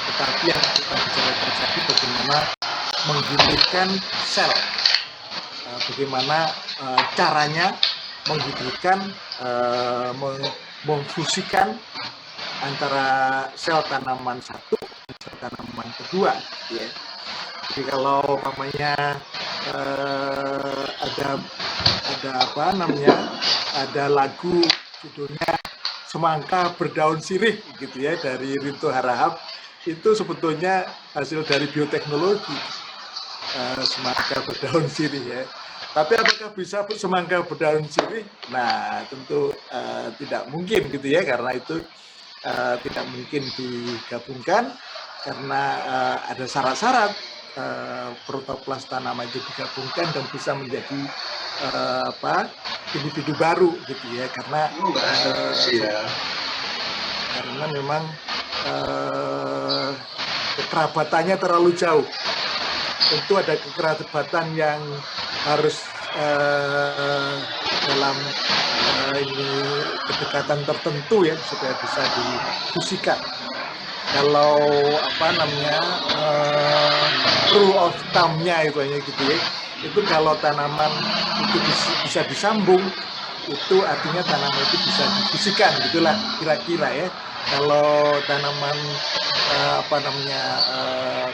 tetapi yang kita bicarakan tadi bagaimana menghidupkan sel, bagaimana caranya menghidupkan, memfusikan antara sel tanaman satu dan sel tanaman kedua, ya. Jadi kalau umpamanya ada lagu judulnya Semangka Berdaun Sirih gitu ya dari Rinto Harahap, itu sebetulnya hasil dari bioteknologi, semangka berdaun sirih ya. Tapi apakah bisa semangka berdaun sirih? Nah, tentu tidak mungkin gitu ya, karena itu tidak mungkin digabungkan karena ada syarat-syarat protoplasta tanaman itu digabungkan dan bisa menjadi individu baru gitu ya, karena memang kekerabatannya terlalu jauh. Tentu ada kekerabatan yang harus dalam ini kedekatan tertentu ya supaya bisa difusikan. Kalau rule of thumb-nya itu gitu ya, itu kalau tanaman itu bisa disambung, itu artinya tanaman itu bisa difusikan, gitulah kira-kira ya. Kalau tanaman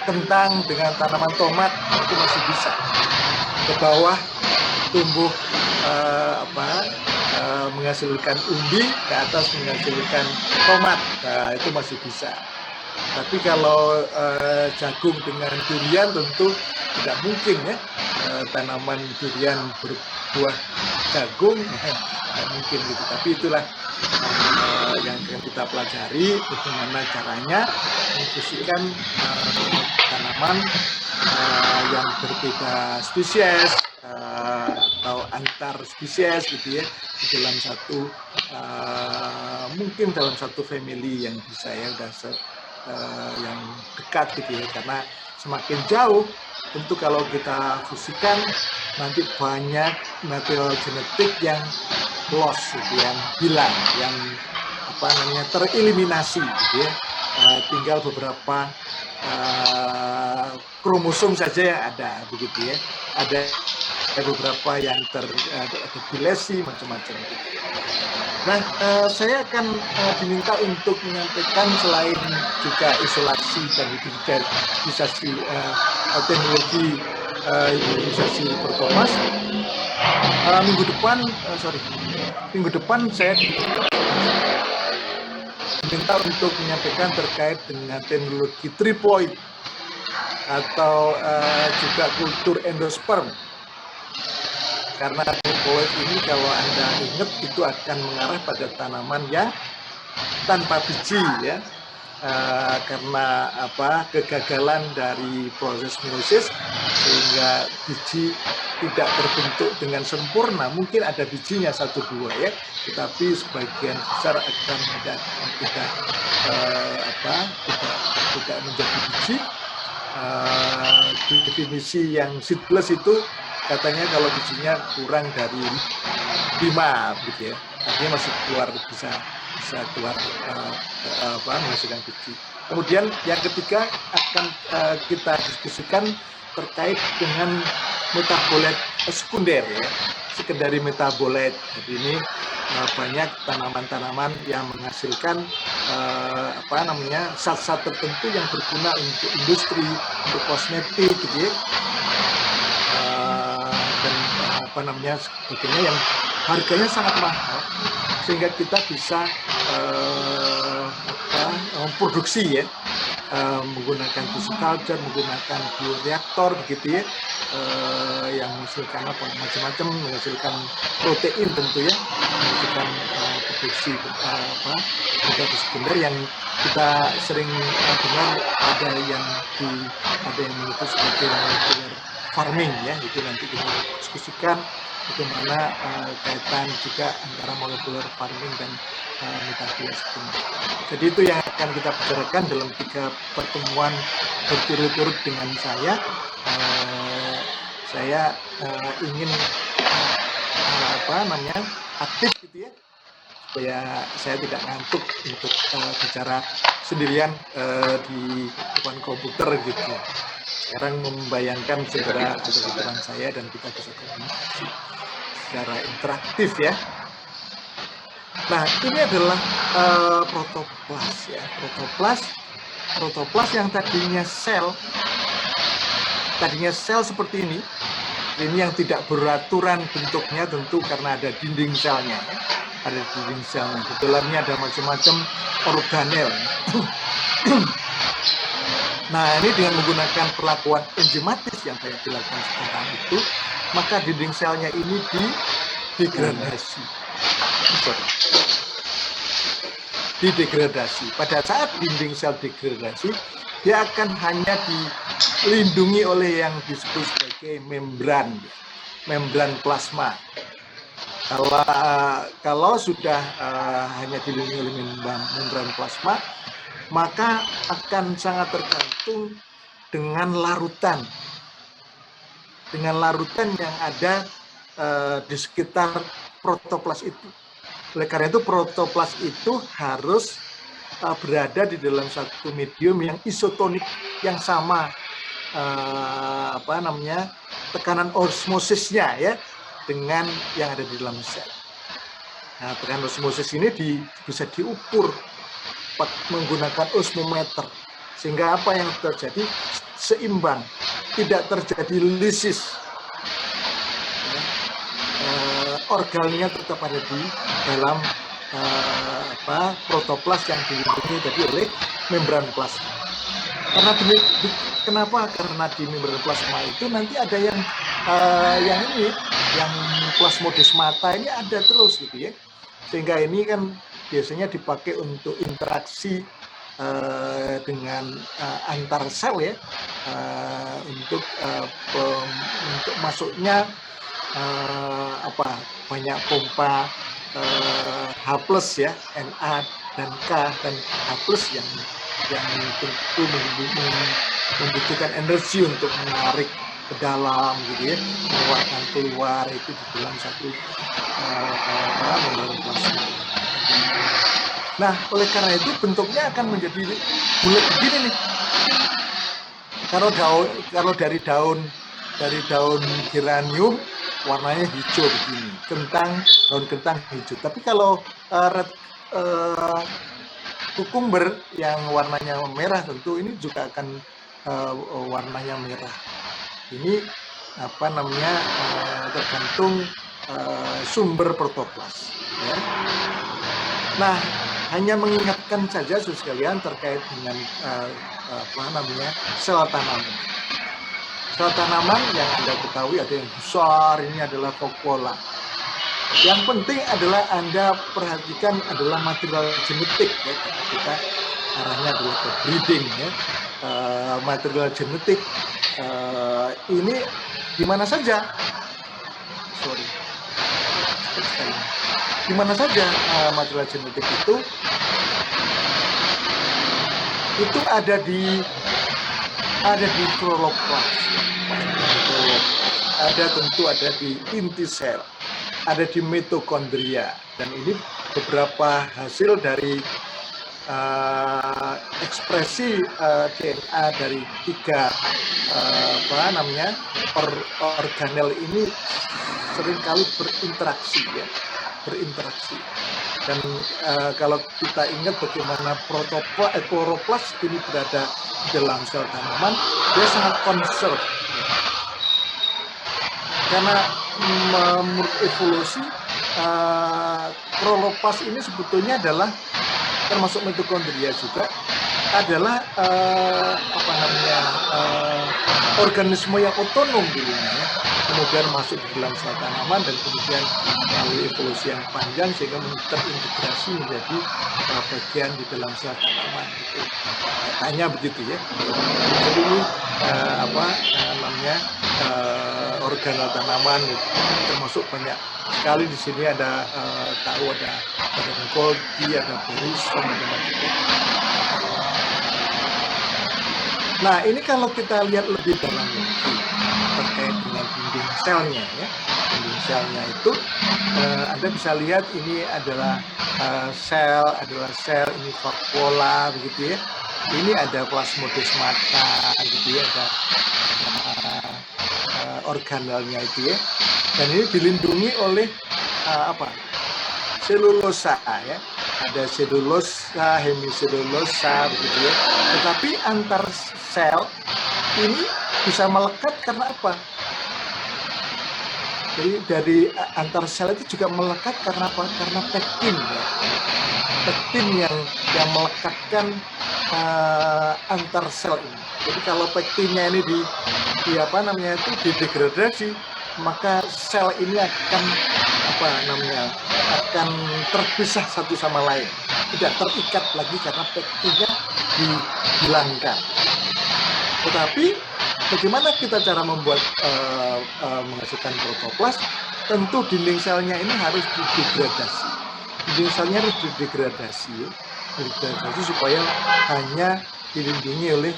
kentang dengan tanaman tomat itu masih bisa ke bawah tumbuh menghasilkan umbi, ke atas menghasilkan tomat, nah, itu masih bisa. Tapi kalau jagung dengan durian tentu tidak mungkin ya, tanaman durian berbuah jagung tidak mungkin gitu. Tapi itulah yang akan kita pelajari, bagaimana caranya memfusikan tanaman yang berbeda spesies atau antar spesies gitu ya, di dalam mungkin dalam satu family yang bisa ya yang dekat gitu ya, karena semakin jauh tentu kalau kita fusikan nanti banyak material genetik yang loss gitu, yang hilang, yang tereliminasi gitu ya, tinggal beberapa kromosom saja yang ada begitu ya, ada beberapa yang terdilesi macam-macam gitu. Nah, saya akan diminta untuk menyampaikan selain juga isolasi dan hibridisasi teknologi hibridisasi Protopas, minggu depan saya diminta untuk menyampaikan terkait dengan teknologi triploid atau juga kultur endosperm. Karena triploid ini kalau Anda ingat itu akan mengarah pada tanaman yang tanpa biji ya, karena kegagalan dari proses meiosis sehingga biji tidak terbentuk dengan sempurna. Mungkin ada bijinya 1-2 ya, tetapi sebagian besar akan tidak menjadi biji. Definisi yang seedless itu katanya kalau bijinya kurang dari 5 gitu ya, artinya masih bisa keluar menghasilkan biji. Kemudian yang ketiga akan kita diskusikan terkait dengan metabolit sekunder ya, secondary metabolit. Jadi ini banyak tanaman-tanaman yang menghasilkan zat-zat tertentu yang berguna untuk industri, untuk kosmetik gitu ya, dan sebagainya yang harganya sangat mahal, sehingga kita bisa memproduksi ya, menggunakan tissue culture, menggunakan bioreaktor begitu ya, yang menghasilkan macam-macam, menghasilkan protein tentu ya, menghasilkan produksi sekunder yang kita sering dengar ada yang menyebut sebagai molecular farming ya. Itu nanti kita diskusikan bagaimana kaitan juga antara molecular farming dan metabolit sekunder. Jadi itu yang akan kita bicarakan dalam 3 pertemuan berturut-turut dengan saya. Saya ingin aktif gitu ya, supaya saya tidak ngantuk untuk bicara sendirian di depan komputer gitu. Sekarang membayangkan segera ada di depan saya dan kita bisa komunikasi secara interaktif ya. Nah, ini adalah protoplas ya. Protoplas yang tadinya sel seperti ini yang tidak beraturan bentuknya tentu karena ada dinding selnya ya. Ada dinding selnya. Di dalamnya ada macam-macam organel. Nah, ini dengan menggunakan perlakuan enzimatis yang saya jelaskan sekarang itu, maka dinding selnya ini didegradasi. Pada saat dinding sel degradasi, dia akan hanya dilindungi oleh yang disebut sebagai membran plasma. Kalau sudah hanya dilindungi oleh membran plasma, maka akan sangat tergantung dengan larutan yang ada di sekitar protoplas itu. Oleh karena itu protoplas itu harus berada di dalam satu medium yang isotonik yang sama tekanan osmosisnya ya dengan yang ada di dalam sel. Nah, tekanan osmosis ini bisa diukur menggunakan osmometer, sehingga apa yang terjadi seimbang, tidak terjadi lisis. Organnya tetap ada di dalam protoplas yang dilindungi tadi oleh membran plasma. Kenapa? Karena di membran plasma itu nanti ada yang plasmodesmata ini ada terus gitu ya. Sehingga ini kan biasanya dipakai untuk interaksi dengan antar sel ya, untuk masuknya banyak pompa H+ ya, Na dan K dan H+ yang tentu membutuhkan energi untuk menarik ke dalam gitu ya, mengeluarkan keluar itu di dalam satu membran plasma. Nah, oleh karena itu bentuknya akan menjadi bulat begini nih. Kalau dari daun geranium warnanya hijau begini, daun kentang hijau. Tapi kalau kukumber yang warnanya merah tentu ini juga akan warnanya merah. Ini tergantung sumber protoplas. Ya. Nah, hanya mengingatkan saja sekalian terkait dengan sel tanaman. Sel tanaman yang Anda ketahui ada yang besar, ini adalah vakuola. Yang penting adalah Anda perhatikan adalah material genetik ya, kita arahnya adalah ke breeding ya. Material genetik ini di mana saja? Di mana saja material genetik itu ada di kloroplas, ada di inti sel, ada di mitokondria, dan ini beberapa hasil dari ekspresi DNA dari 3 organel ini seringkali berinteraksi. Dan kalau kita ingat bagaimana kloroplas ini berada di dalam sel tanaman, dia sangat conserve. Karena menurut evolusi, kloroplas ini sebetulnya adalah termasuk mitokondria juga, adalah organisme yang otonom dulunya, kemudian masuk di dalam sel tanaman dan kemudian melalui evolusi yang panjang sehingga terintegrasi menjadi bagian di dalam sel tanaman. Itu katanya begitu ya. Jadi ini organel tanaman termasuk banyak sekali di sini ada Golgi, ada Berisom, ada macam-macam. Nah, ini kalau kita lihat lebih dalam lagi terkait dengan dinding selnya ya. dinding selnya itu Anda bisa lihat ini adalah sel ini vakuola begitu ya. Ini ada plasmodesmata gitu ya, ada organelnya itu ya. Dan ini dilindungi oleh selulosa ya. Ada selulosa, hemiselulosa begitu ya. Tetapi antar sel ini bisa melekat karena apa? Jadi dari antar sel itu juga melekat karena apa? Karena pektin ya. Pektin yang melekatkan antar sel ini. Jadi kalau pektinnya ini didegradasi, maka sel ini akan akan terpisah satu sama lain, tidak terikat lagi karena pektinnya dihilangkan. Tetapi bagaimana kita cara membuat menghasilkan protoplas? Tentu dinding selnya ini harus didegradasi. Dinding selnya harus didegradasi supaya hanya dilindungi oleh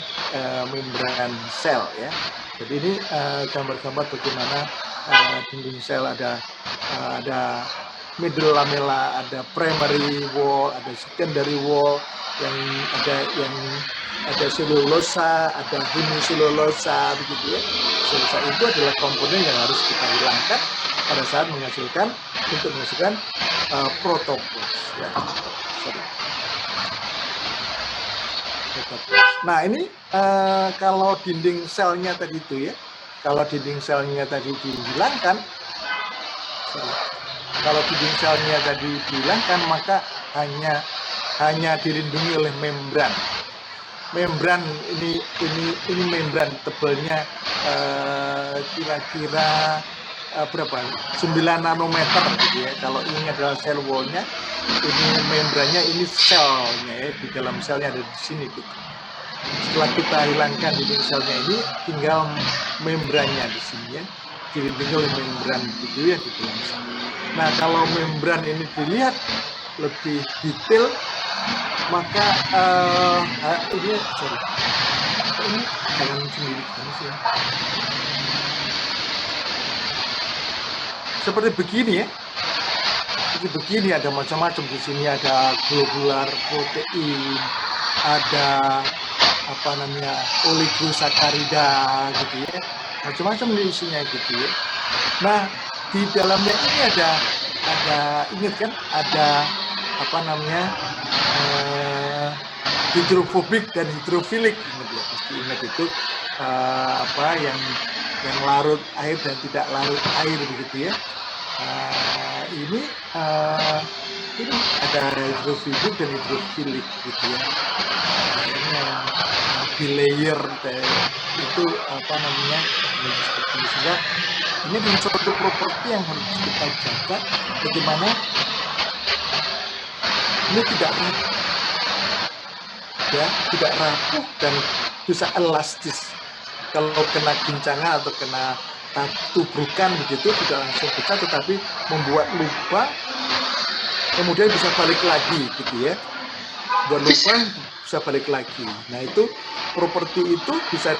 membran sel ya. Jadi ini gambar-gambar bagaimana dinding sel ada middle lamella, ada primary wall, ada secondary wall, yang ada selulosa, ada hemiselulosa begitu ya. Selulosa itu adalah komponen yang harus kita hilangkan pada saat menghasilkan protoplas ya. Nah ini kalau dinding selnya tadi itu ya, kalau dinding selnya tadi dihilangkan, maka hanya dilindungi oleh membran. Membran ini membran tebalnya kira-kira berapa? 9 nanometer gitu ya. Kalau ini adalah sel wallnya, ini membrannya, ini selnya ya, di dalam selnya ada di sini gitu. Setelah kita hilangkan dinding selnya ini, tinggal membrannya di sini ya, dilindungi oleh membran gitu ya di dalam sel. Nah kalau membran ini dilihat lebih detail, maka ini jangan sendiri sih ya. Seperti begini ya. Seperti begini, ada macam-macam di sini, ada globular protein, ada oligosakarida gitu ya. Macam-macam di isinya gitu ya. Nah, di dalamnya ini ada ingat kan, ada hidrofobik dan hidrofilik, pasti ingat itu yang larut air dan tidak larut air begitu ya. Ini ada hidrofilik dan hidrofilik gitu ya. Ini yang bilayer itu seperti itu. Sehingga ini adalah suatu properti yang harus kita jaga, bagaimana ini tidak rapuh dan bisa elastis. Kalau kena guncangan atau kena tubrukan begitu tidak langsung pecah, tetapi membuat lubang kemudian bisa balik lagi gitu ya. Buat lubang bisa balik lagi. Nah itu properti itu bisa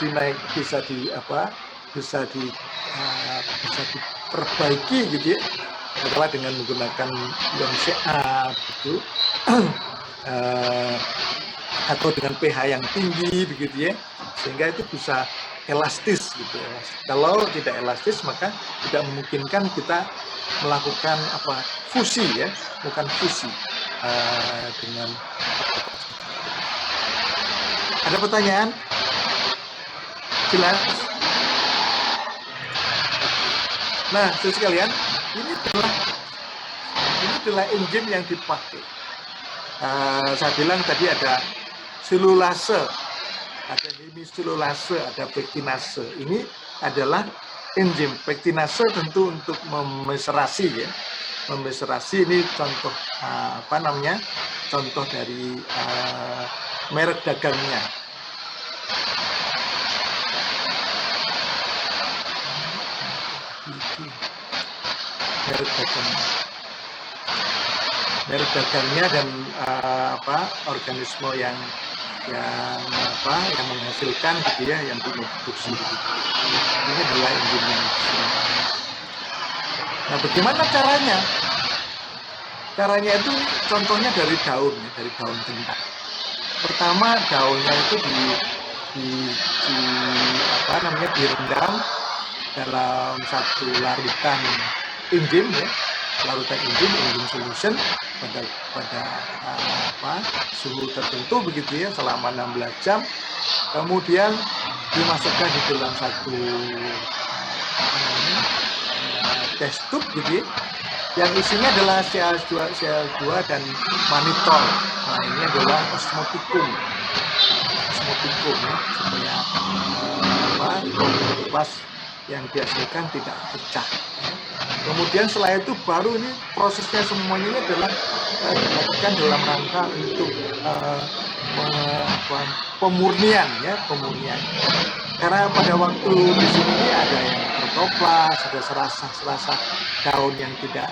diperbaiki gitu ya, adalah dengan menggunakan ion Ca gitu atau dengan pH yang tinggi begitu ya, sehingga itu bisa elastis gitu ya. Kalau tidak elastis maka tidak memungkinkan kita melakukan fusi ya, bukan fusi dengan. Ada pertanyaan? Jelas? Nah, saudara sekalian, ini adalah enzim yang dipakai. Saya bilang tadi ada selulase, ada hemiselulase, ada pektinase. Ini adalah enzim. Pektinase tentu untuk memeserasi ya. Memeserasi ini contoh contoh dari merek dagangnya. Merek dagangnya dan organisme yang menghasilkan gitu ya, yang diproduksi gitu. Ini adalah enzim yang Nah, bagaimana caranya? Caranya itu contohnya dari daun, ya, dari daun kentang. Pertama daunnya itu di, di apa namanya direndam dalam satu larutan enzim ya, larutan enzim solution pada pada suhu tertentu begitu ya selama 16 jam. Kemudian dimasukkan di dalam satu test tube gitu ya, yang isinya adalah CL2 dan mannitol. Nah, ini adalah osmoticum ya, supaya pas yang dihasilkan tidak pecah. Kemudian setelah itu baru ini prosesnya semuanya ini adalah dilakukan dalam rangka untuk pemurnian ya, pemurnian. Karena pada waktu di sini ada yang protoplas, ada serasa daun yang sudah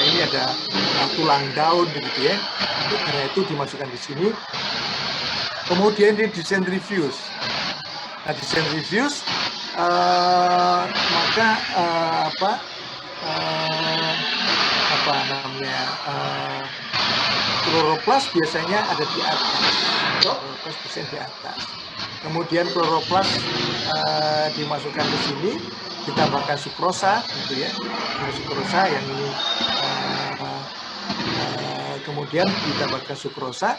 ini ada tulang daun begitu ya. Karena itu dimasukkan di sini. Kemudian di disentrifuge. Nah, disentrifuge maka kloroplas biasanya ada di atas. Kloroplas biasanya di atas. Kemudian kloroplas dimasukkan ke sini, ditambahkan sukrosa, gitu ya. Sukrosa yang ini kemudian ditambahkan sukrosa,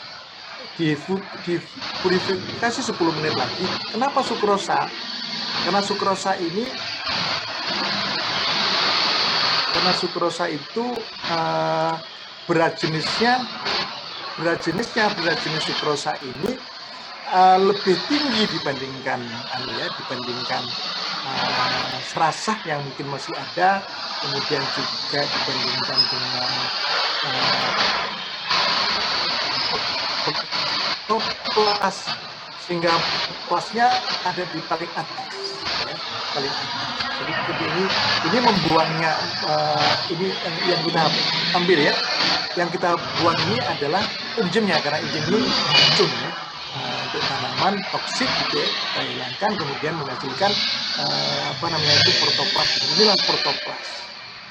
dipurifikasi 10 menit lagi. Kenapa sukrosa? Karena sukrosa itu berat jenis sukrosa ini lebih tinggi dibandingkan serasah yang mungkin masih ada, kemudian juga dibandingkan dengan kelas, sehingga kelasnya ada di paling atas ya, paling atas. Jadi ini membuangnya ini yang kita ambil ya, yang kita buang ini adalah enzimnya, karena enzim ini racun ya, untuk tanaman toksik gitu ya, kita hilangkan, kemudian menghasilkan protoplas. Inilah protoplas.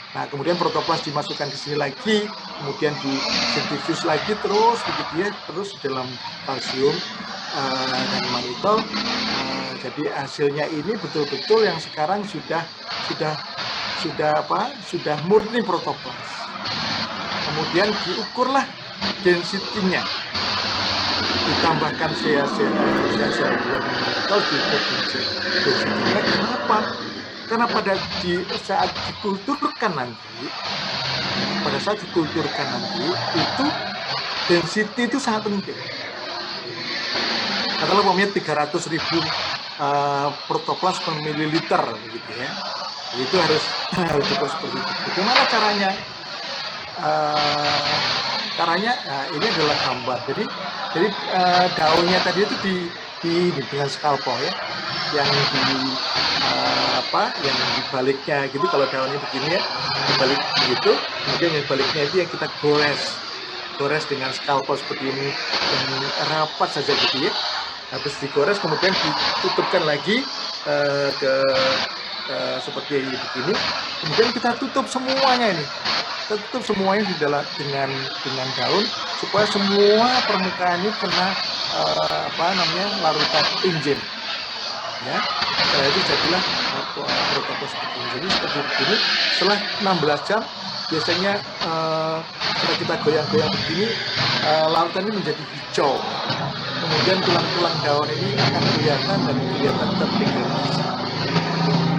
Nah, kemudian protoplas dimasukkan ke sini lagi, kemudian disentrifuge lagi terus begitu ya, terus dalam kalsium dan mannitol. Jadi hasilnya ini betul-betul yang sekarang sudah murni protoplas. Kemudian diukurlah density-nya, ditambahkan CL2 mannitol diukur density-nya. Kenapa? Karena pada saat dikulturkan nanti itu density itu sangat penting. Kalau umpamanya 300.000 protoplas per mililiter gitu ya, itu harus cukup seperti itu. Bagaimana caranya? Ini adalah gambar. Jadi daunnya tadi itu dengan skalpel ya, yang dibaliknya gitu. Kalau daunnya begini ya, dibalik begitu, kemudian yang baliknya itu yang kita gores dengan skalpel seperti ini, yang rapat saja gitu ya. Habis digores kemudian ditutupkan lagi seperti begini, kemudian kita tutup semuanya ini. Tutup semuanya dengan daun supaya semua permukaan ini kena larutan enzim ya. Setelah itu jadilah protoplas seperti ini. Jadi seperti begini, setelah 16 jam biasanya setelah kita goyang-goyang begini, larutan ini menjadi hijau. Kemudian tulang-tulang daun ini akan kelihatan terdegradasi,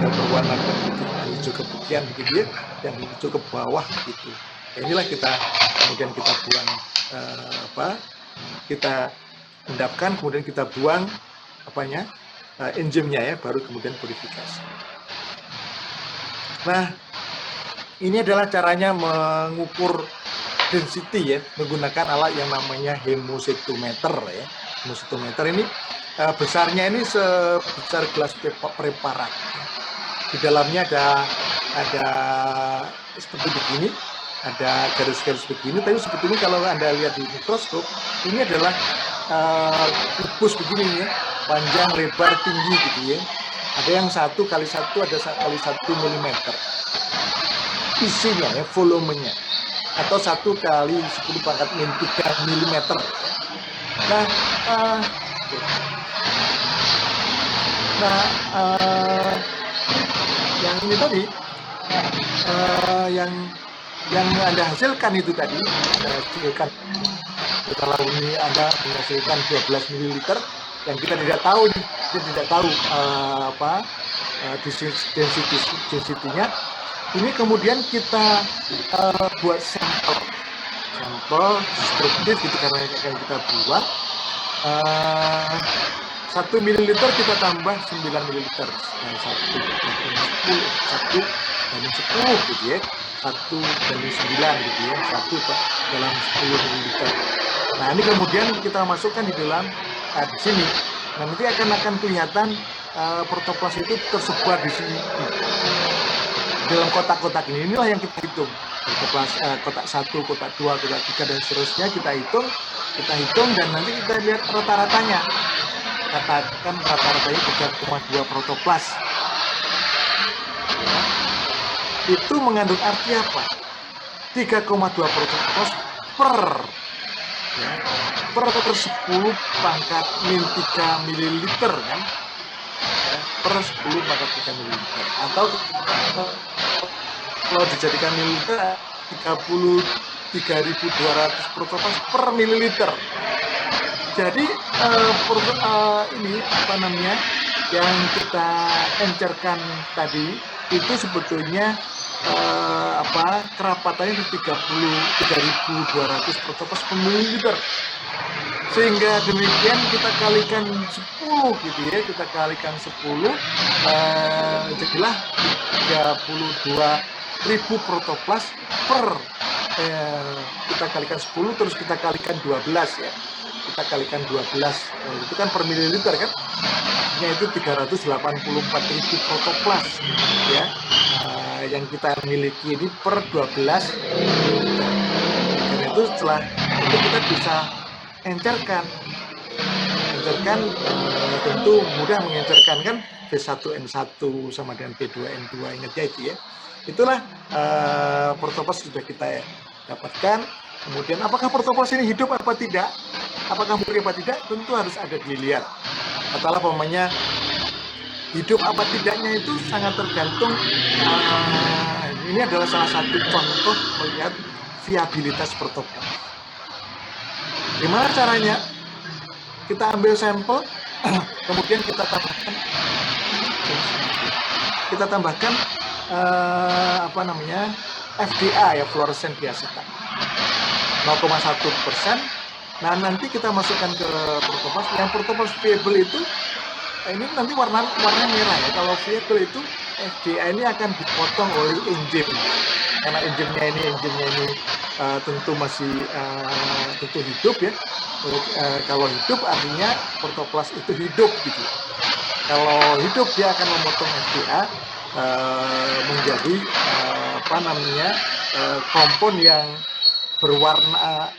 berwarna hijau keputihan begitu ya, yang hijau ke bawah gitu. Inilah kemudian kita buang kita endapkan, kemudian kita buang enzimnya ya, baru kemudian purifikasi. Nah, ini adalah caranya mengukur density ya, menggunakan alat yang namanya hemocytometer ya. Hemocytometer ini besarnya ini sebesar gelas preparat. Di dalamnya ada seperti begini, ada garis-garis begini. Tapi sebetulnya kalau Anda lihat di mikroskop, ini adalah kubus begini ya, panjang, lebar, tinggi gitu ya. Ada yang 1 x 1, ada 1 x 1 mm. isinya ya, volumenya, atau 1 kali 10 pangkat min 3 mm. Nah, yang ini tadi, yang Anda hasilkan itu tadi, kalau ini Anda menghasilkan 12 ml yang kita tidak tahu, density-nya. Ini kemudian kita buat sampel struktur gitu, karena akan kita buat 1 ml kita tambah 9 ml, nah, 1 banding 10 gitu ya, 1 banding 9 gitu ya, 1 dalam 10 ml. Nah, ini kemudian kita masukkan di dalam di sini. Nah, nanti akan kelihatan protoplas itu tersebar di sini, dalam kotak-kotak ini. Inilah yang kita hitung, protoplas kotak 1, kotak 2, kotak 3 dan seterusnya kita hitung dan nanti kita lihat rata-ratanya. Katakan rata-ratanya 3,2 protoplas. Ya. Itu mengandung arti apa? 3,2 protoplas per 10 pangkat min 3 ml kan? Ya, per 10 pangkat 3 ml. Atau kalau dijadikan mililiter, 33.200 protoplas per mililiter. Jadi ini yang kita encerkan tadi itu sebetulnya kerapatannya di 33.200 protoplas per mililiter. Sehingga demikian kita kalikan 10 gitu ya, kita kalikan 10, jadilah 32.000 protoplas per kita kalikan 10 terus kita kalikan 12 ya. Kita kalikan 12 itu kan per mililiter kan, artinya itu 384.000 protoplas ya, yang kita miliki ini per 12 mililiter. Karena itu setelah itu kita bisa encerkan, tentu mudah mengencerkan kan, B1N1 sama dengan B2N2, ingat ya itu ya. Itulah protoplas sudah kita dapatkan. Kemudian apakah protoplas ini hidup apa tidak? Apakah murni apa tidak? Tentu harus ada dilihat. Katalah pemanya hidup apa tidaknya itu sangat tergantung. Ini adalah salah satu contoh melihat viabilitas protoplas. Gimana caranya? Kita ambil sampel, kemudian kita tambahkan FDA ya, fluorescent diacetat 0,1%. Nah, nanti kita masukkan ke protoplas. Yang protoplas viable itu ini nanti warnanya merah ya. Kalau viable itu FDA ini akan dipotong oleh enzim. Karena enzimnya ini tentu masih tentu hidup ya. Kalau hidup artinya protoplas itu hidup gitu. Kalau hidup dia akan memotong FDA menjadi kompon yang berwarna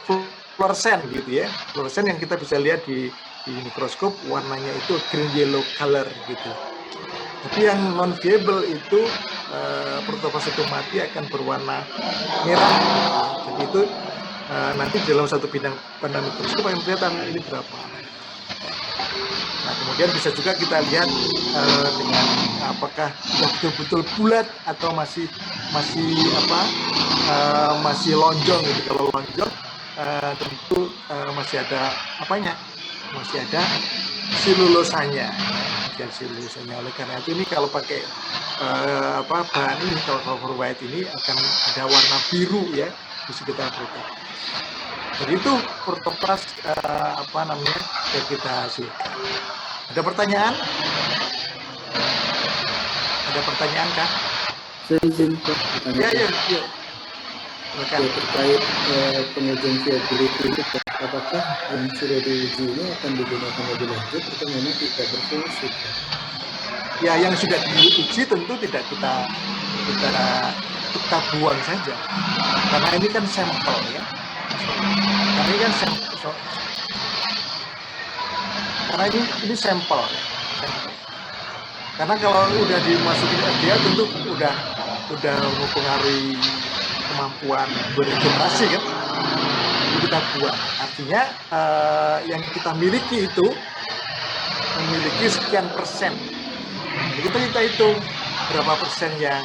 fluoresen gitu ya. Fluoresen yang kita bisa lihat di mikroskop, warnanya itu green yellow color gitu. Tapi yang non viable itu protoplas itu mati akan berwarna merah gitu. Jadi itu nanti dalam satu bidang pandang mikroskop yang kelihatan ini berapa. Nah, kemudian bisa juga kita lihat dengan apakah betul-betul bulat atau masih lonjong gitu. Kalau lonjong tentu masih ada masih ada silulosanya. Oleh karena itu ini kalau pakai bahan ini, kalau cover white ini akan ada warna biru ya di sekitar protoplas. Jadi itu protoplas yang kita hasilkan. Ada pertanyaan? Ada pertanyaan kah? Saya izin Pak. Ya. Terkait pengujian viability itu, apakah yang sudah diuji ini akan digunakan lebih lanjut atau memang tidak berfungsi? Ya, yang sudah diuji tentu tidak kita buang saja, karena ini kan sampel ya. Karena ini kan sampel. Karena ini sampel. Karena kalau udah dimasukin FDA tentu udah mempengaruhi kemampuan beregenerasi kan, itu kita buang. Artinya yang kita miliki itu memiliki sekian persen. Jadi kita hitung berapa persen yang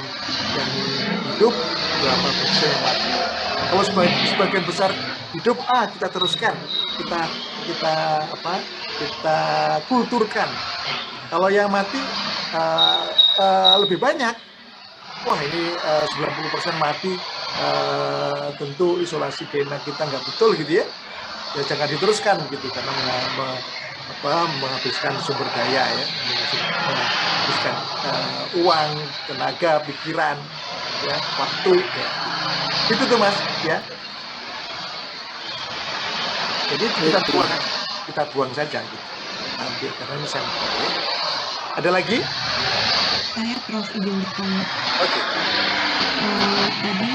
hidup, berapa persen yang mati. Kalau sebagian besar hidup, kita teruskan, kita kulturkan. Kalau yang mati lebih banyak, wah ini 90% mati, tentu isolasi DNA kita nggak betul gitu ya. Ya jangan diteruskan gitu, karena menghabiskan sumber daya ya, menghabiskan uang, tenaga, pikiran, ya, waktu, ya. Itu tuh Mas, ya. Jadi kita buang saja gitu. Ambil karena ini sampel. Ya. Ada lagi? Saya Prof izin bertanya. Oke. Tadi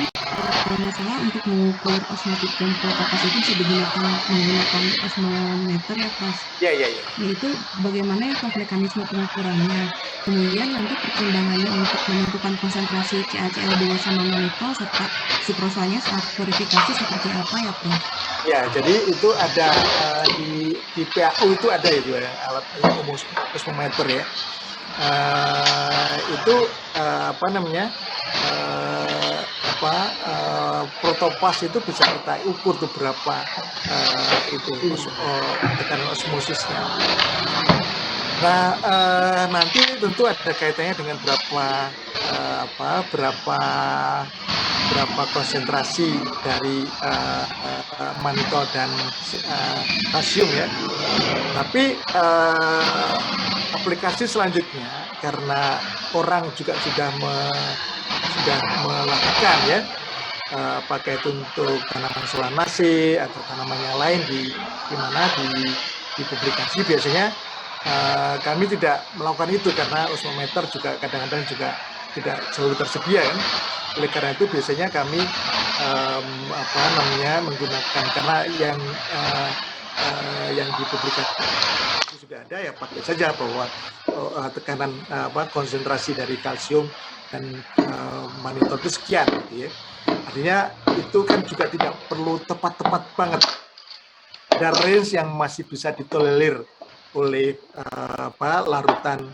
kalau nggak salah untuk mengukur osmotik dan protopas itu bisa menggunakan osmometer ya Prof? Iya. Yaitu bagaimana ya Prof mekanisme pengukurannya? Kemudian nanti pertimbangannya untuk menentukan konsentrasi CaCl2 sama mannitol serta suprosanya saat purifikasi seperti apa ya Prof? Ya, jadi itu ada di PAU itu ada itu ya, alat osmometer ya. Itu protopas itu bisa kita ukur tuh berapa tekanan osmosisnya. Nah, nanti tentu ada kaitannya dengan berapa konsentrasi dari mannitol dan kalsium ya. Tapi aplikasi selanjutnya, karena orang juga sudah melakukan ya, apakah itu untuk tanaman solanacea atau tanaman yang lain di publikasi, biasanya kami tidak melakukan itu karena osmometer juga kadang-kadang juga tidak selalu tersedia kan. Oleh karena itu biasanya kami menggunakan, karena yang dipublikasi sudah ada ya, pakai saja bahwa tekanan konsentrasi dari kalsium dan mannitol itu sekian gitu ya. Artinya itu kan juga tidak perlu tepat-tepat banget. Ada range yang masih bisa ditolerir oleh larutan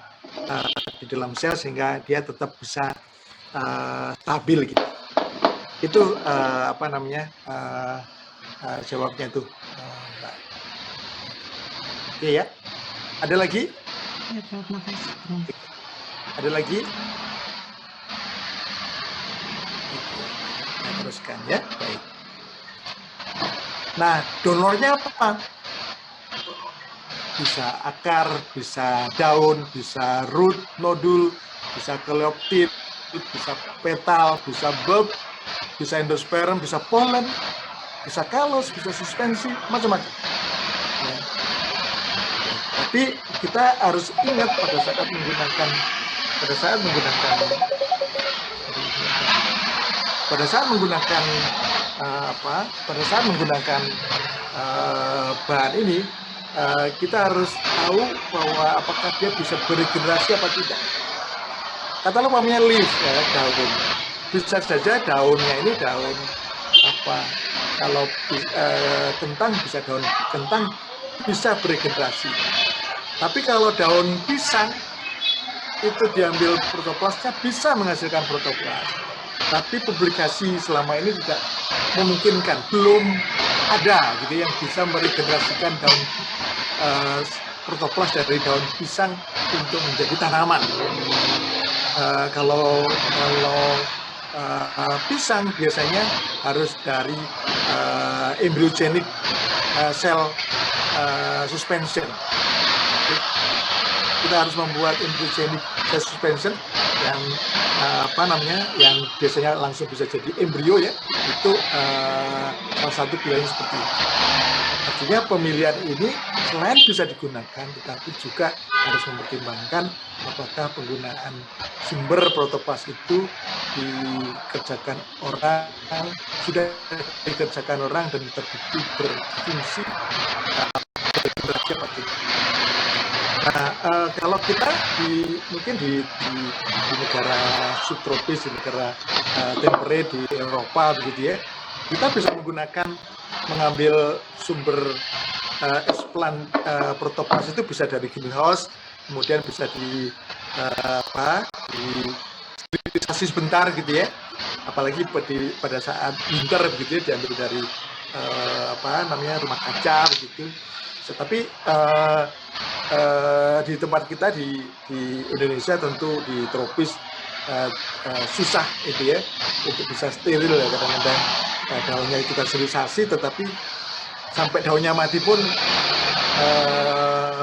di dalam sel sehingga dia tetap bisa stabil gitu. Itu jawabnya itu, Mbak. Oke ya. Ada lagi? Ya Prof, makasih Prof. Ada lagi? Nah, teruskan ya. Baik. Nah, donornya apa? Bisa akar, bisa daun, bisa root, nodul, bisa coleoptid, bisa petal, bisa bulb, bisa endosperm, bisa polen, bisa kalos, bisa suspensi, macam-macam. Ya. Tapi kita harus ingat pada saat menggunakan bahan ini, kita harus tahu bahwa apakah dia bisa beregenerasi apa tidak. Katakanlah umpamanya leaf ya, daun, bisa saja daunnya ini daun kalau kentang, bisa daun kentang bisa beregenerasi. Tapi kalau daun pisang itu diambil protoplasnya bisa menghasilkan protoplas. Tapi publikasi selama ini tidak memungkinkan, belum ada gitu yang bisa meregenerasikan daun protoplas dari daun pisang untuk menjadi tanaman. Kalau pisang biasanya harus dari embryogenic cell suspension. Kita harus membuat embryogenic cell suspension yang yang biasanya langsung bisa jadi embrio ya. Itu salah satu pilihan seperti itu. Artinya pemilihan ini selain bisa digunakan, tetapi juga harus mempertimbangkan apakah penggunaan sumber protoplas itu sudah dikerjakan orang dan terbukti berfungsi. Nah, kalau kalau kita mungkin di negara subtropis, di negara temperate di Eropa begitu ya, kita bisa mengambil sumber eksplan protoplas itu bisa dari greenhouse, kemudian bisa disterilisasi sebentar gitu ya, apalagi pada saat winter begitu ya, diambil dari rumah kaca begitu. Tapi di tempat kita di Indonesia tentu di tropis susah itu ya untuk bisa steril ya, kadang-kadang daunnya kita sterilisasi tetapi sampai daunnya mati pun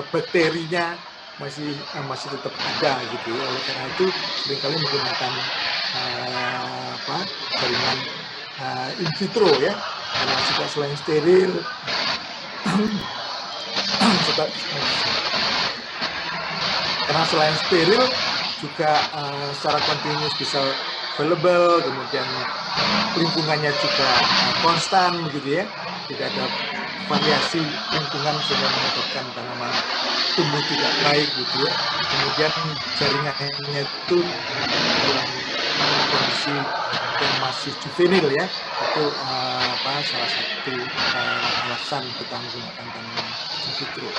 bakterinya masih tetap ada gitu ya. Oleh karena itu seringkali menggunakan jaringan in vitro ya, karena juga selain steril karena selain steril juga secara kontinus bisa available, kemudian lingkungannya juga konstan begitu ya, tidak ada variasi lingkungan sehingga menyebabkan tanaman tumbuh tidak baik gitu ya. Kemudian jaringannya itu dalam kondisi yang masih juvenil ya, itu salah satu alasan kita menggunakan tanaman in vitro.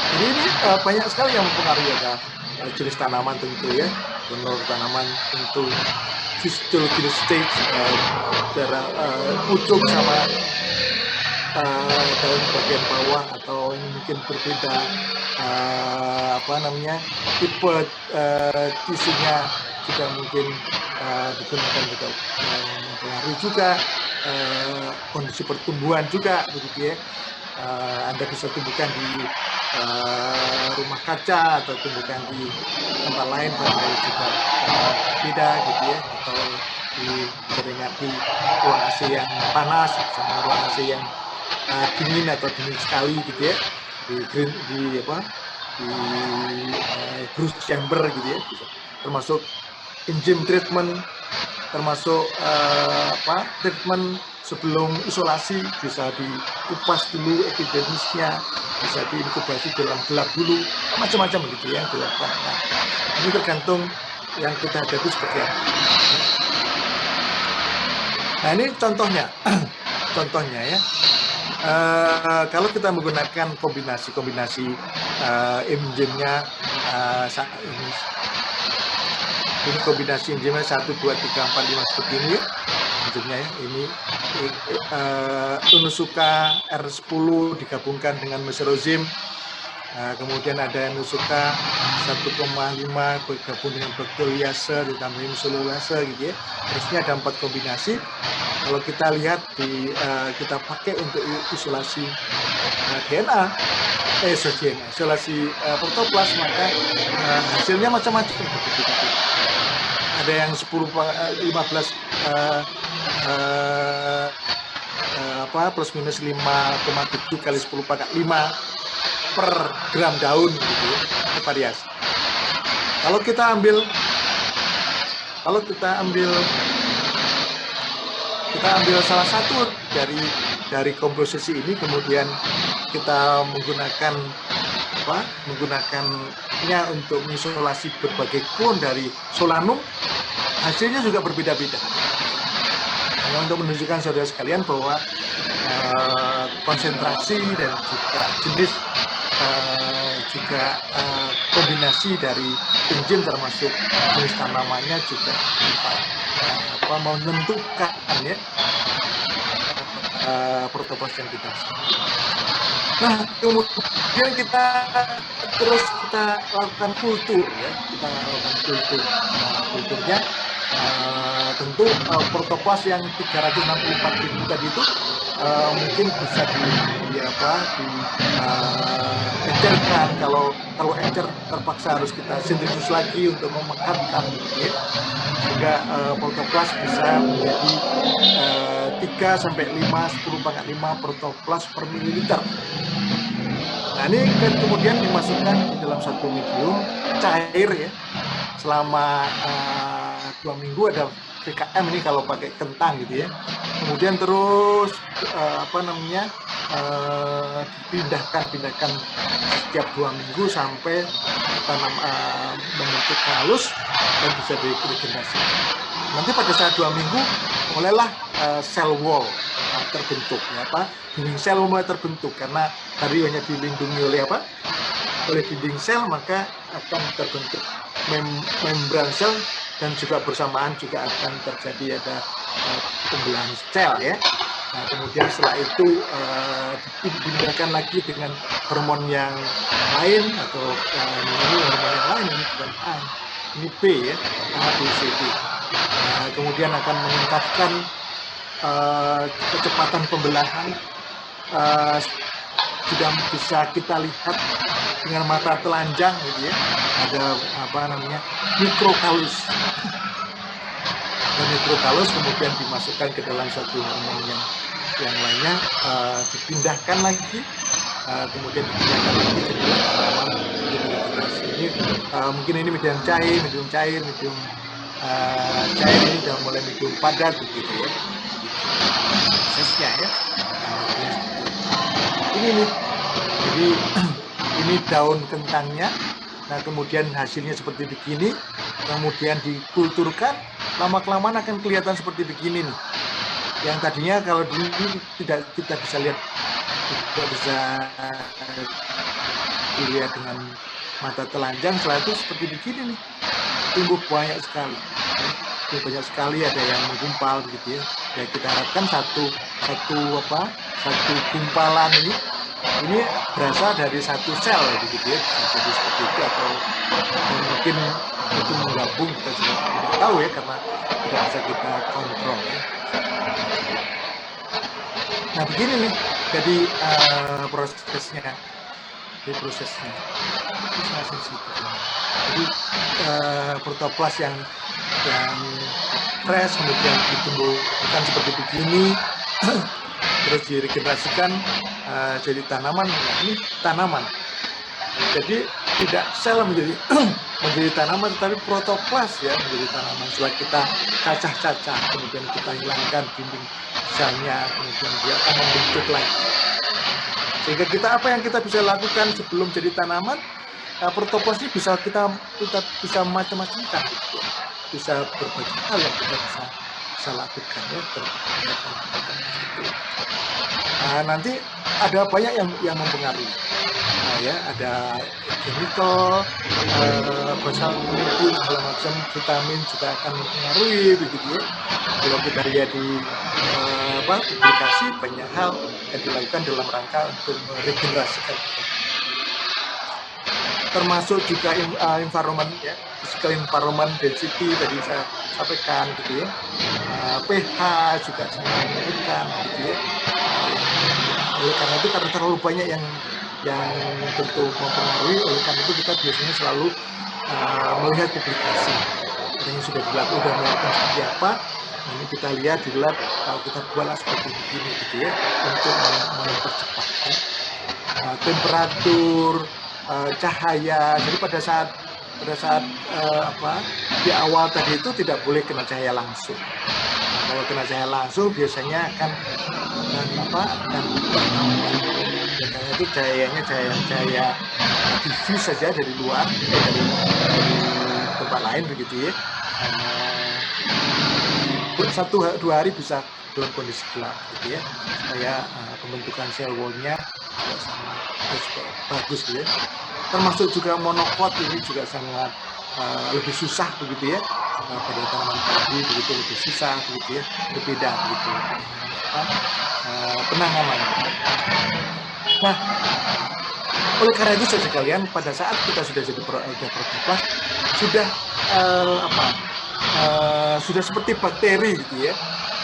Jadi ini banyak sekali yang mempengaruhi, ada jenis tanaman tentu ya, donor tanaman tentu, physiological stage, pucuk sama daun bagian bawah atau ini mungkin berbeda tipe tisunya juga mungkin digunakan juga mempengaruhi juga kondisi pertumbuhan juga begitu ya. Anda bisa tumbuhkan di rumah kaca atau tumbuhkan di tempat lain barangkali juga beda gitu ya, atau di ruang AC yang panas sama ruang AC yang dingin atau dingin sekali gitu ya, di groove chamber gitu ya, termasuk enzyme treatment, termasuk treatment sebelum isolasi, bisa dikupas dulu epidermisnya, bisa diinkubasi dalam gelap dulu, macam-macam begitu ya yang dilakukan. Nah, ini tergantung yang kita hadapi seperti apa. Nah ini contohnya ya. Kalau kita menggunakan kombinasi enzimnya saat ini kombinasi enzimnya 1, 2, 3, 4, 5 seperti ini ya, enzimnya ya. Ini Unusuka R10 digabungkan dengan meserozim, kemudian ada Unusuka 1,5 bergabung dengan bakteriase ditambahin selulase gitu ya. Terusnya ada 4 kombinasi. Kalau kita lihat kita pakai untuk isolasi DNA, isolasi protoplas, maka hasilnya macam-macam. Ada yang 15 plus minus 5,7 kali 10 pangkat 5 per gram daun gitu ya, variasi. Kalau kita ambil salah satu dari komposisi ini, kemudian kita menggunakannya untuk mengisolasi berbagai klon dari Solanum, hasilnya juga berbeda-beda. Hanya untuk menunjukkan saudara sekalian bahwa konsentrasi dan juga jenis kombinasi dari enzim termasuk jenis tanamannya juga menentukan ya protoplas yang kita. Nah kemudian kita lakukan kultur ya, kulturnya tentu protoplas yang 364.000 tadi itu mungkin bisa encerkan. Kalau encer terpaksa harus kita sintesis lagi untuk memekatkan ya, sehingga protoplas bisa menjadi 3 sampai 10 pangkat 5 protoplas per mililiter. Nah ini kan kemudian dimasukkan di dalam satu medium cair ya, selama 2 minggu ada PKM ini kalau pakai kentang gitu ya. Kemudian terus dipindahkan setiap 2 minggu sampai tanam membentuk halus dan bisa diregenerasi. Nanti pada saat 2 minggu mulailah cell wall terbentuk, dinding sel mulai terbentuk karena tadi hanya dilindungi oleh oleh dinding sel, maka akan terbentuk membran sel dan juga bersamaan juga akan terjadi ada pembelahan sel ya. Nah, kemudian setelah itu dipindahkan lagi dengan hormon yang lain atau ini hormon yang lain, ini bukan A, ini B ya, A, B, C, D. Nah, kemudian akan meningkatkan kecepatan pembelahan, sudah bisa kita lihat dengan mata telanjang gitu ya, ada mikrokalus. Dan mikrokalus kemudian dimasukkan ke dalam satu hormon yang lainnya, dipindahkan lagi, kemudian dipindahkan lagi ke dalam tanaman untuk regenerasi. Ini mungkin ini medium cair ini sudah mulai medium padat begitu ya, prosesnya ya. Ini nih, jadi ini daun kentangnya. Nah, kemudian hasilnya seperti begini, kemudian dikulturkan, lama-kelamaan akan kelihatan seperti begini nih. Yang tadinya kalau dulu tidak kita bisa lihat, tidak bisa dilihat dengan mata telanjang, setelah itu seperti begini nih, tumbuh banyak sekali. Banyak sekali, ada yang menggumpal begitu ya. Ya kita harapkan satu gumpalan ini berasal dari satu sel begitu ya, bisa jadi seperti itu atau mungkin itu menggabung, kita juga tidak tahu ya karena tidak bisa kita kontrol ya. Nah begini nih, jadi prosesnya. Jadi protoplas yang fresh kemudian ditumbuhkan seperti begini, terus diregenerasikan jadi tanaman. Nah, ini tanaman. Jadi tidak sel menjadi tanaman, tetapi protoplas ya menjadi tanaman. Setelah kita cacah-cacah, kemudian kita hilangkan dinding selnya, kemudian dia akan membentuk lagi. Sehingga apa yang kita bisa lakukan sebelum jadi tanaman, protoplas ini kita bisa macam-macam kan, gitu. Bisa berbagai hal yang kita bisa lakukan ya. Nanti ada banyak yang mempengaruhi. Nah, ya ada chemical, molekul segala macam, vitamin juga akan mempengaruhi begitu ya. Kalau kita lihat di publikasi, banyak hal yang dilakukan dalam rangka untuk meregenerasikan, termasuk juga environment ya, physical environment density tadi saya sampaikan gitu ya, pH juga sangat menentukan gitu ya. Oleh karena itu, karena terlalu banyak yang tentu mempengaruhi, oleh karena itu kita biasanya selalu melihat publikasi yang sudah dilakukan, sudah melakukan seperti apa. Ini kita lihat di lab, kita buatlah seperti begini gitu ya, untuk mempercepat ya. Temperatur, cahaya. Jadi pada saat di awal tadi itu tidak boleh kena cahaya langsung. Nah, kalau kena cahaya langsung biasanya akan ya, karena itu cahayanya cahaya diffuse saja dari luar, dari tempat lain begitu ya. 1-2 hari bisa dalam kondisi gelap gitu ya, supaya pembentukan sel wall-nya bagus gitu ya. Termasuk juga monokot ini juga sangat lebih susah begitu ya, pada tanaman padi begitu lebih susah begitu ya, berbeda begitu penanganannya. Nah, oleh karena itu sekalian, pada saat kita sudah jadi protoplas, sudah seperti bakteri gitu ya,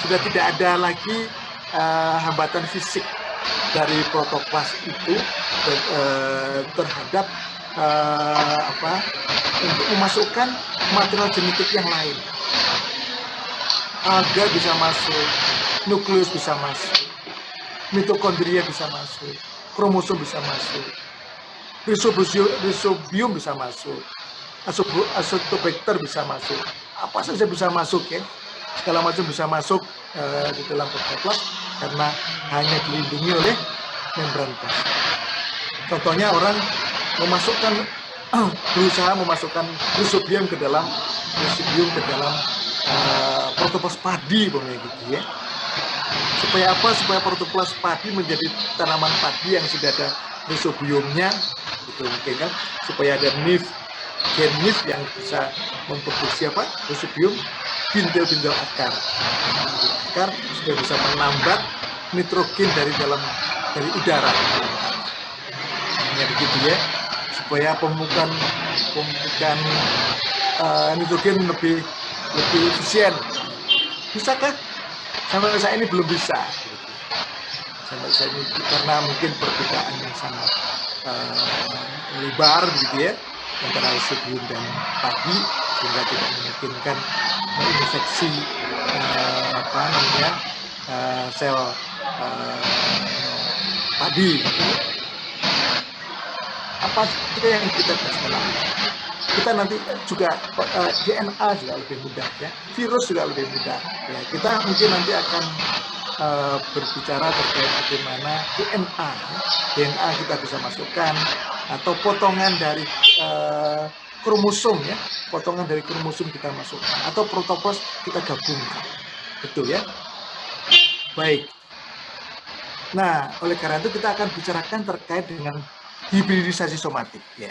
sudah tidak ada lagi hambatan fisik dari protoplas itu terhadap untuk memasukkan material genetik yang lain. Alga bisa masuk, nukleus bisa masuk, mitokondria bisa masuk, kromosom bisa masuk, rhizobium bisa masuk, azotobacter bisa masuk, apa saja bisa masuk ya. segala macam bisa masuk di dalam protoplas karena hanya dilindungi oleh membran plasma. Contohnya orang berusaha memasukkan resipium ke dalam protoplas padi, gitu ya. Supaya apa? Supaya protoplas padi menjadi tanaman padi yang sudah ada resipiumnya, gitu mungkin kan, supaya ada gen nif yang bisa memproduksi resipium bintil-bintil akar supaya bisa menambah nitrogen dari udara. Hanya begitu ya, supaya pemupukan nitrogen lebih efisien. Bisakah? Sampai saat ini belum bisa. Sampai saat ini karena mungkin perbedaan yang sangat lebar, gitu ya, antara resipium dan padi, sehingga tidak memungkinkan menginfeksi sel padi. Gitu. Apa saja yang kita bisa lakukan? Kita nanti juga DNA juga lebih mudah ya, virus juga lebih mudah ya. Kita mungkin nanti akan berbicara terkait bagaimana DNA kita bisa masukkan, atau potongan dari kromosom ya, potongan dari kromosom kita masukkan, atau protoplas kita gabungkan, betul ya. Baik. Nah, oleh karena itu kita akan bicarakan terkait dengan hibridisasi somatik ya.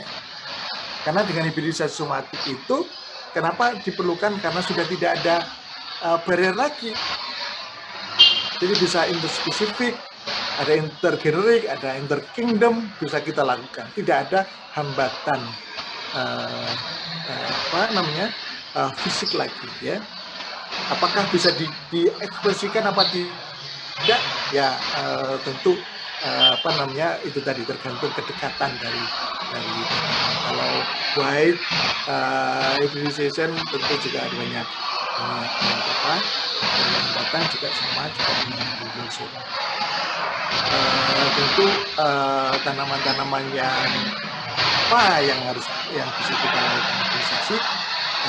Karena dengan hibridisasi somatik itu kenapa diperlukan? Karena sudah tidak ada barrier lagi. Jadi bisa interspesifik, ada intergenerik, ada interkingdom, bisa kita lakukan. Tidak ada hambatan fisik lagi ya. Apakah bisa diekspresikan apa tidak? Ya tentu itu tadi tergantung kedekatan dari kalau wide hybridization tentu juga ada banyak yang datang juga dengan hybridization. Tentu tanaman-tanaman yang bisa kita lakukan hybridisasi.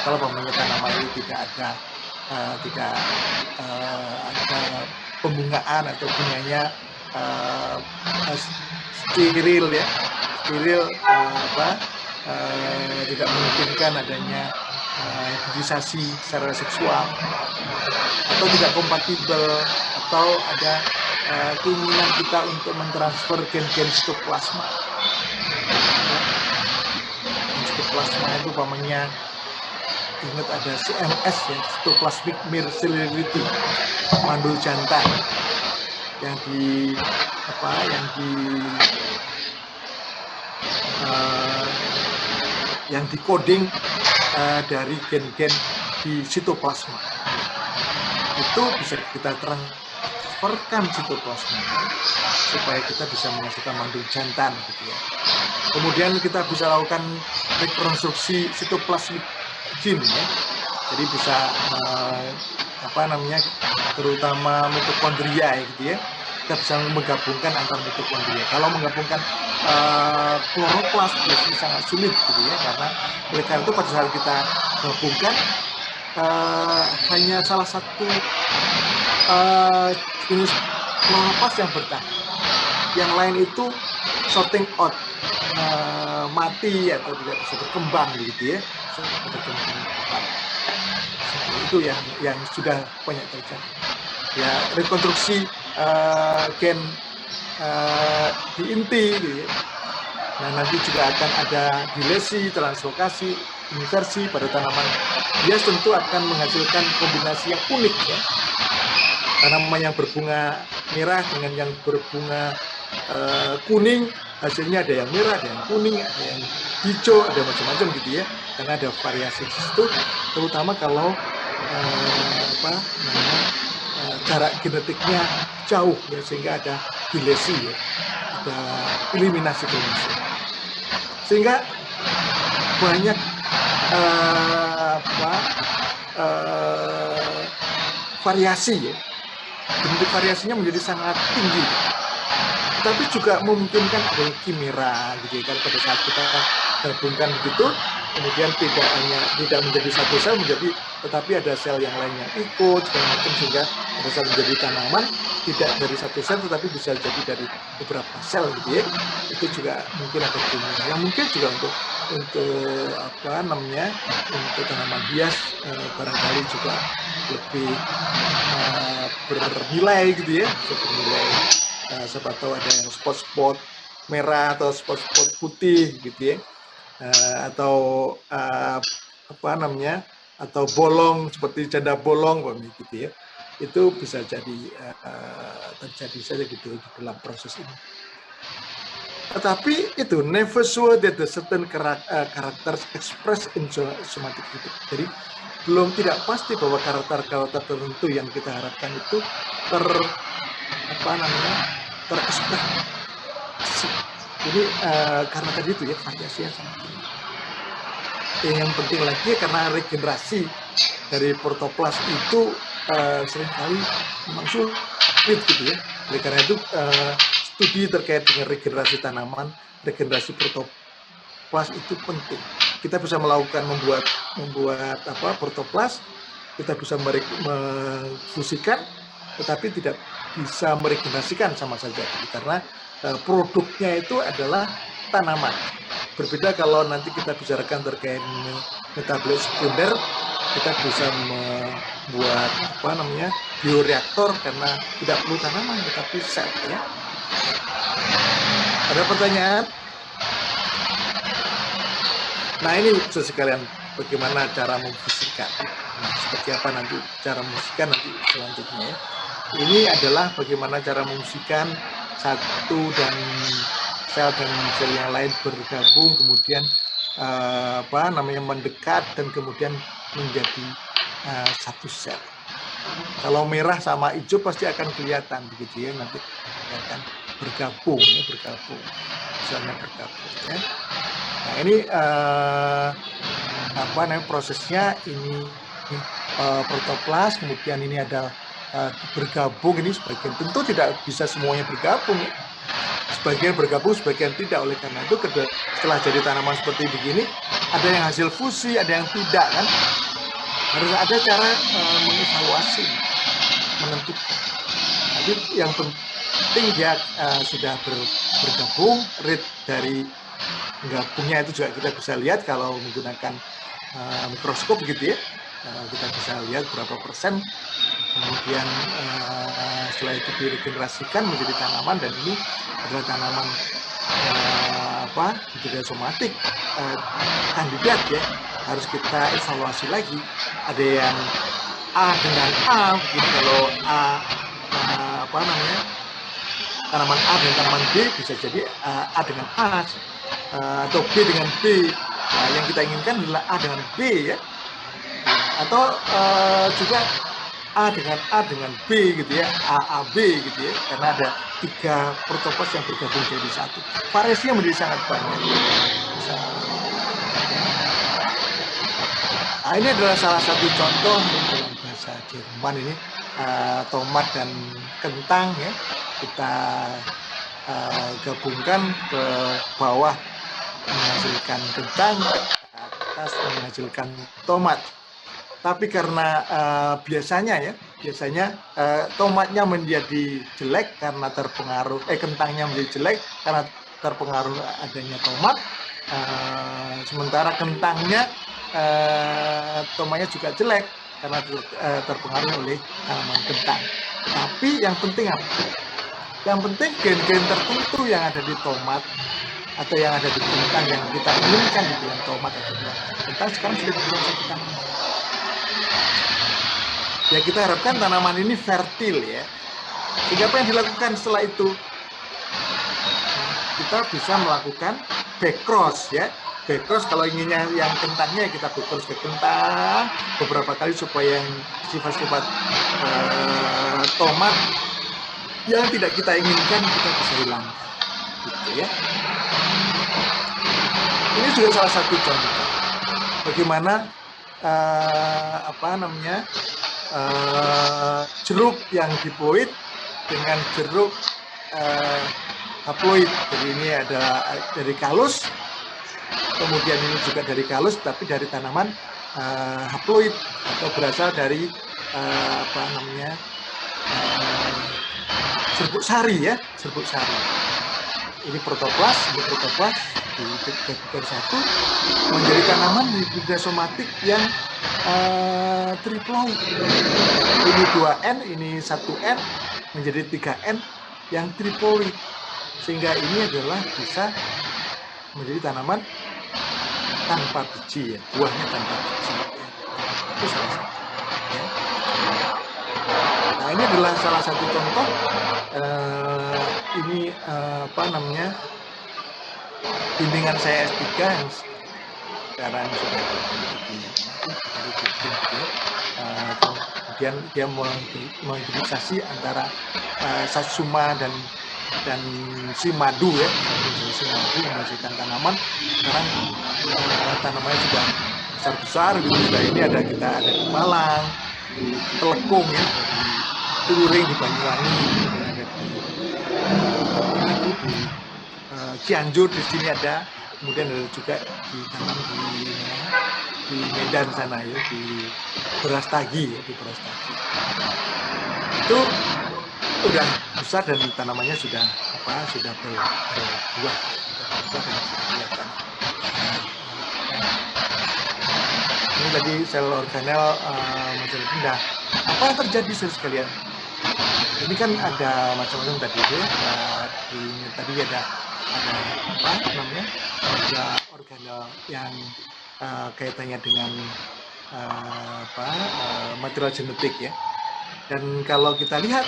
Kalau tanaman itu tidak ada pembungaan atau bunganya steril ya, tidak memungkinkan adanya hibridisasi secara seksual, atau tidak kompatibel, atau ada keinginan kita untuk mentransfer gen-gen sitoplasma. Sitoplasma itu umpamanya ingat ada CMS ya, cytoplasmic mircelarity, mandul jantan yang di coding dari gen-gen di sitoplasma. Itu bisa kita transferkan sitoplasma supaya kita bisa menghasilkan mandul jantan, gitu ya. Kemudian kita bisa lakukan rekonstruksi sitoplasmik gene ya. Jadi bisa terutama mitokondria gitu ya. Kita bisa menggabungkan antar mitokondria. Kalau menggabungkan kloroplas biasanya sangat sulit gitu ya, karena oleh karena itu pada saat kita gabungkan hanya salah satu jenis kloroplas yang bertahan. Yang lain itu sorting out, mati atau tidak bisa berkembang gitu ya. Itu yang sudah banyak terjadi. Ya, rekonstruksi gen di inti gitu ya. Nah, nanti juga akan ada dilesi, translokasi, inversi pada tanaman. Dia tentu akan menghasilkan kombinasi yang unik ya. Tanaman yang berbunga merah dengan yang berbunga kuning, hasilnya ada yang merah, ada yang kuning, ada yang hijau, ada macam-macam gitu ya. Karena ada variasi di situ, terutama kalau jarak genetiknya jauh ya, sehingga ada dilesi ya, ada eliminasi kromosom, sehingga banyak variasi ya, bentuk variasinya menjadi sangat tinggi, tapi juga memungkinkan ada kimera gitu ya. Kalau pada saat kita gabungkan begitu kemudian tidak menjadi satu sel tetapi ada sel yang lainnya ikut segala macam, sehingga pada saat menjadi tanaman tidak dari satu sel tetapi bisa jadi dari beberapa sel gitu ya. Itu juga mungkin ada kimia yang mungkin juga untuk untuk tanaman hias barangkali juga lebih bernilai gitu ya, bernilai. Siapa tahu ada yang spot-spot merah atau spot-spot putih gitu ya, atau atau bolong seperti janda bolong gitu ya. Itu bisa jadi terjadi saja gitu di dalam proses ini. Tetapi itu never sure that the certain characters expressed in somatic itu. Jadi belum tidak pasti bahwa karakter-karakter tertentu yang kita harapkan itu terekspresi. Jadi karena tadi itu ya variasi yang sangat tinggi. Yang penting lagi karena regenerasi dari protoplas itu seringkali memang sulit gitu ya. Oleh karena itu studi terkait dengan regenerasi tanaman, regenerasi protoplas itu penting. Kita bisa membuat protoplas, kita bisa memfusikan, tetapi tidak bisa meregenerasikan sama saja, karena produknya itu adalah tanaman. Berbeda kalau nanti kita bicarakan terkait metabolit sekunder, kita bisa membuat bioreaktor karena tidak perlu tanaman tetapi sel ya. Ada pertanyaan? Nah ini sekalian bagaimana cara memfisikan. Nah, seperti apa nanti cara memfisikan nanti selanjutnya ya. Ini adalah bagaimana cara memfisikan satu dan sel yang lain bergabung kemudian mendekat dan kemudian menjadi satu sel. Kalau merah sama hijau pasti akan kelihatan begitu ya, nanti akan bergabung misalnya bergabung ya. Nah ini prosesnya ini protoplas, kemudian ini ada bergabung, ini sebagian tentu tidak bisa semuanya bergabung ya. Sebagian bergabung, sebagian tidak. Oleh karena itu setelah jadi tanaman seperti begini, ada yang hasil fusi, ada yang tidak kan. Harus ada cara mengevaluasi, menentukan. Tapi yang penting dia sudah bergabung, rate dari gabungnya itu juga kita bisa lihat kalau menggunakan mikroskop gitu ya. Kita bisa lihat berapa persen kemudian setelah itu diregenerasikan menjadi tanaman, dan ini adalah tanaman budidaya somatik kandidat ya, harus kita evaluasi lagi. Ada yang A dengan A, gitu. Kalau tanaman A dengan tanaman B bisa jadi A dengan A atau B dengan B. Nah, yang kita inginkan adalah A dengan B ya, atau juga A dengan B gitu ya, AAB gitu ya, karena ada 3 protoplas yang bergabung jadi satu. Variasinya menjadi sangat banyak. Nah, ini adalah salah satu contoh dalam bahasa Jerman ini, tomat dan kentang ya, kita gabungkan ke bawah menghasilkan kentang, ke atas menghasilkan tomat. Tapi karena biasanya tomatnya menjadi jelek karena terpengaruh, kentangnya menjadi jelek karena terpengaruh adanya tomat, sementara kentangnya tomatnya juga jelek karena terpengaruh oleh tanaman kentang. Tapi yang penting apa? Yang penting gen-gen tertentu yang ada di tomat atau yang ada di kentang yang kita inginkan di dalam tomat atau di kentang sekarang sudah di dalam satu tanaman. Ya kita harapkan tanaman ini fertil ya. Sehingga apa yang dilakukan setelah itu? Kita bisa melakukan backcross ya. Backcross kalau inginnya yang kentangnya kita backcross ke kentang beberapa kali supaya yang sifat-sifat tomat yang tidak kita inginkan kita bisa hilang. Gitu ya. Ini juga salah satu contoh bagaimana jeruk yang diploid dengan jeruk haploid. Jadi ini ada dari kalus kemudian ini juga dari galus, tapi dari tanaman haploid atau berasal dari apa namanya serbuk sari ya, serbuk sari. Ini protoplas digabungkan satu menjadi tanaman hibridasomatik yang triploid. Ini 2N, ini 1N menjadi 3N yang triploid. Sehingga ini adalah bisa menjadi tanaman tanpa biji ya, buahnya tanpa biji. Itu salah satu. Ya. Nah, ini adalah salah satu contoh. Ini apa namanya, bimbingan saya S3 yang sekarang sudah kemudian dia menghibridisasi antara satsuma dan si madu ya, si madu menghasilkan tanaman. Sekarang tanamannya sudah besar gitu. Sudah ini kita ada di Malang, di Telekung ya, di Turing, di Banyuwangi, ada di Cianjur, di sini ada, kemudian ada juga ditanam di Medan sana ya, di Brastagi ya, di Brastagi. Itu udah besar dan tanamannya sudah berbuah dan kelihatan. Ini tadi sel organel masalah pindah. Apa yang terjadi sekalian? Ini kan ada macam-macam tadi ya. Tadi ada apa namanya? Ada organel yang kaitannya dengan material genetik ya. Dan kalau kita lihat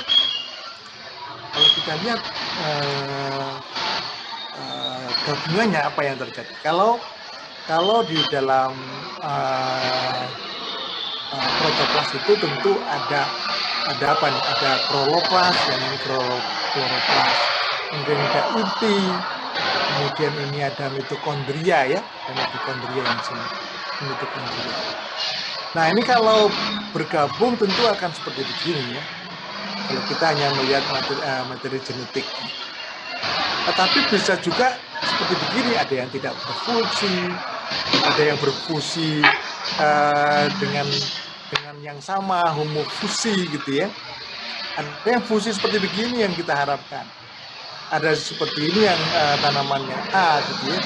gabungannya apa yang terjadi. Kalau di dalam protoplas itu tentu ada apa nih? Ada kloroplas, yang ini kloroplas. Kemudian ada inti, kemudian ini ada mitokondria ya, dan mitokondria yang sini, mitokondria. Nah ini kalau bergabung tentu akan seperti begini ya. Kalau kita hanya melihat materi genetik. Tetapi bisa juga seperti begini, ada yang tidak berfungsi, ada yang berfusi dengan yang sama, homofusi gitu ya. Ada yang fusi seperti begini yang kita harapkan. Ada seperti ini yang tanamannya A gitu ya.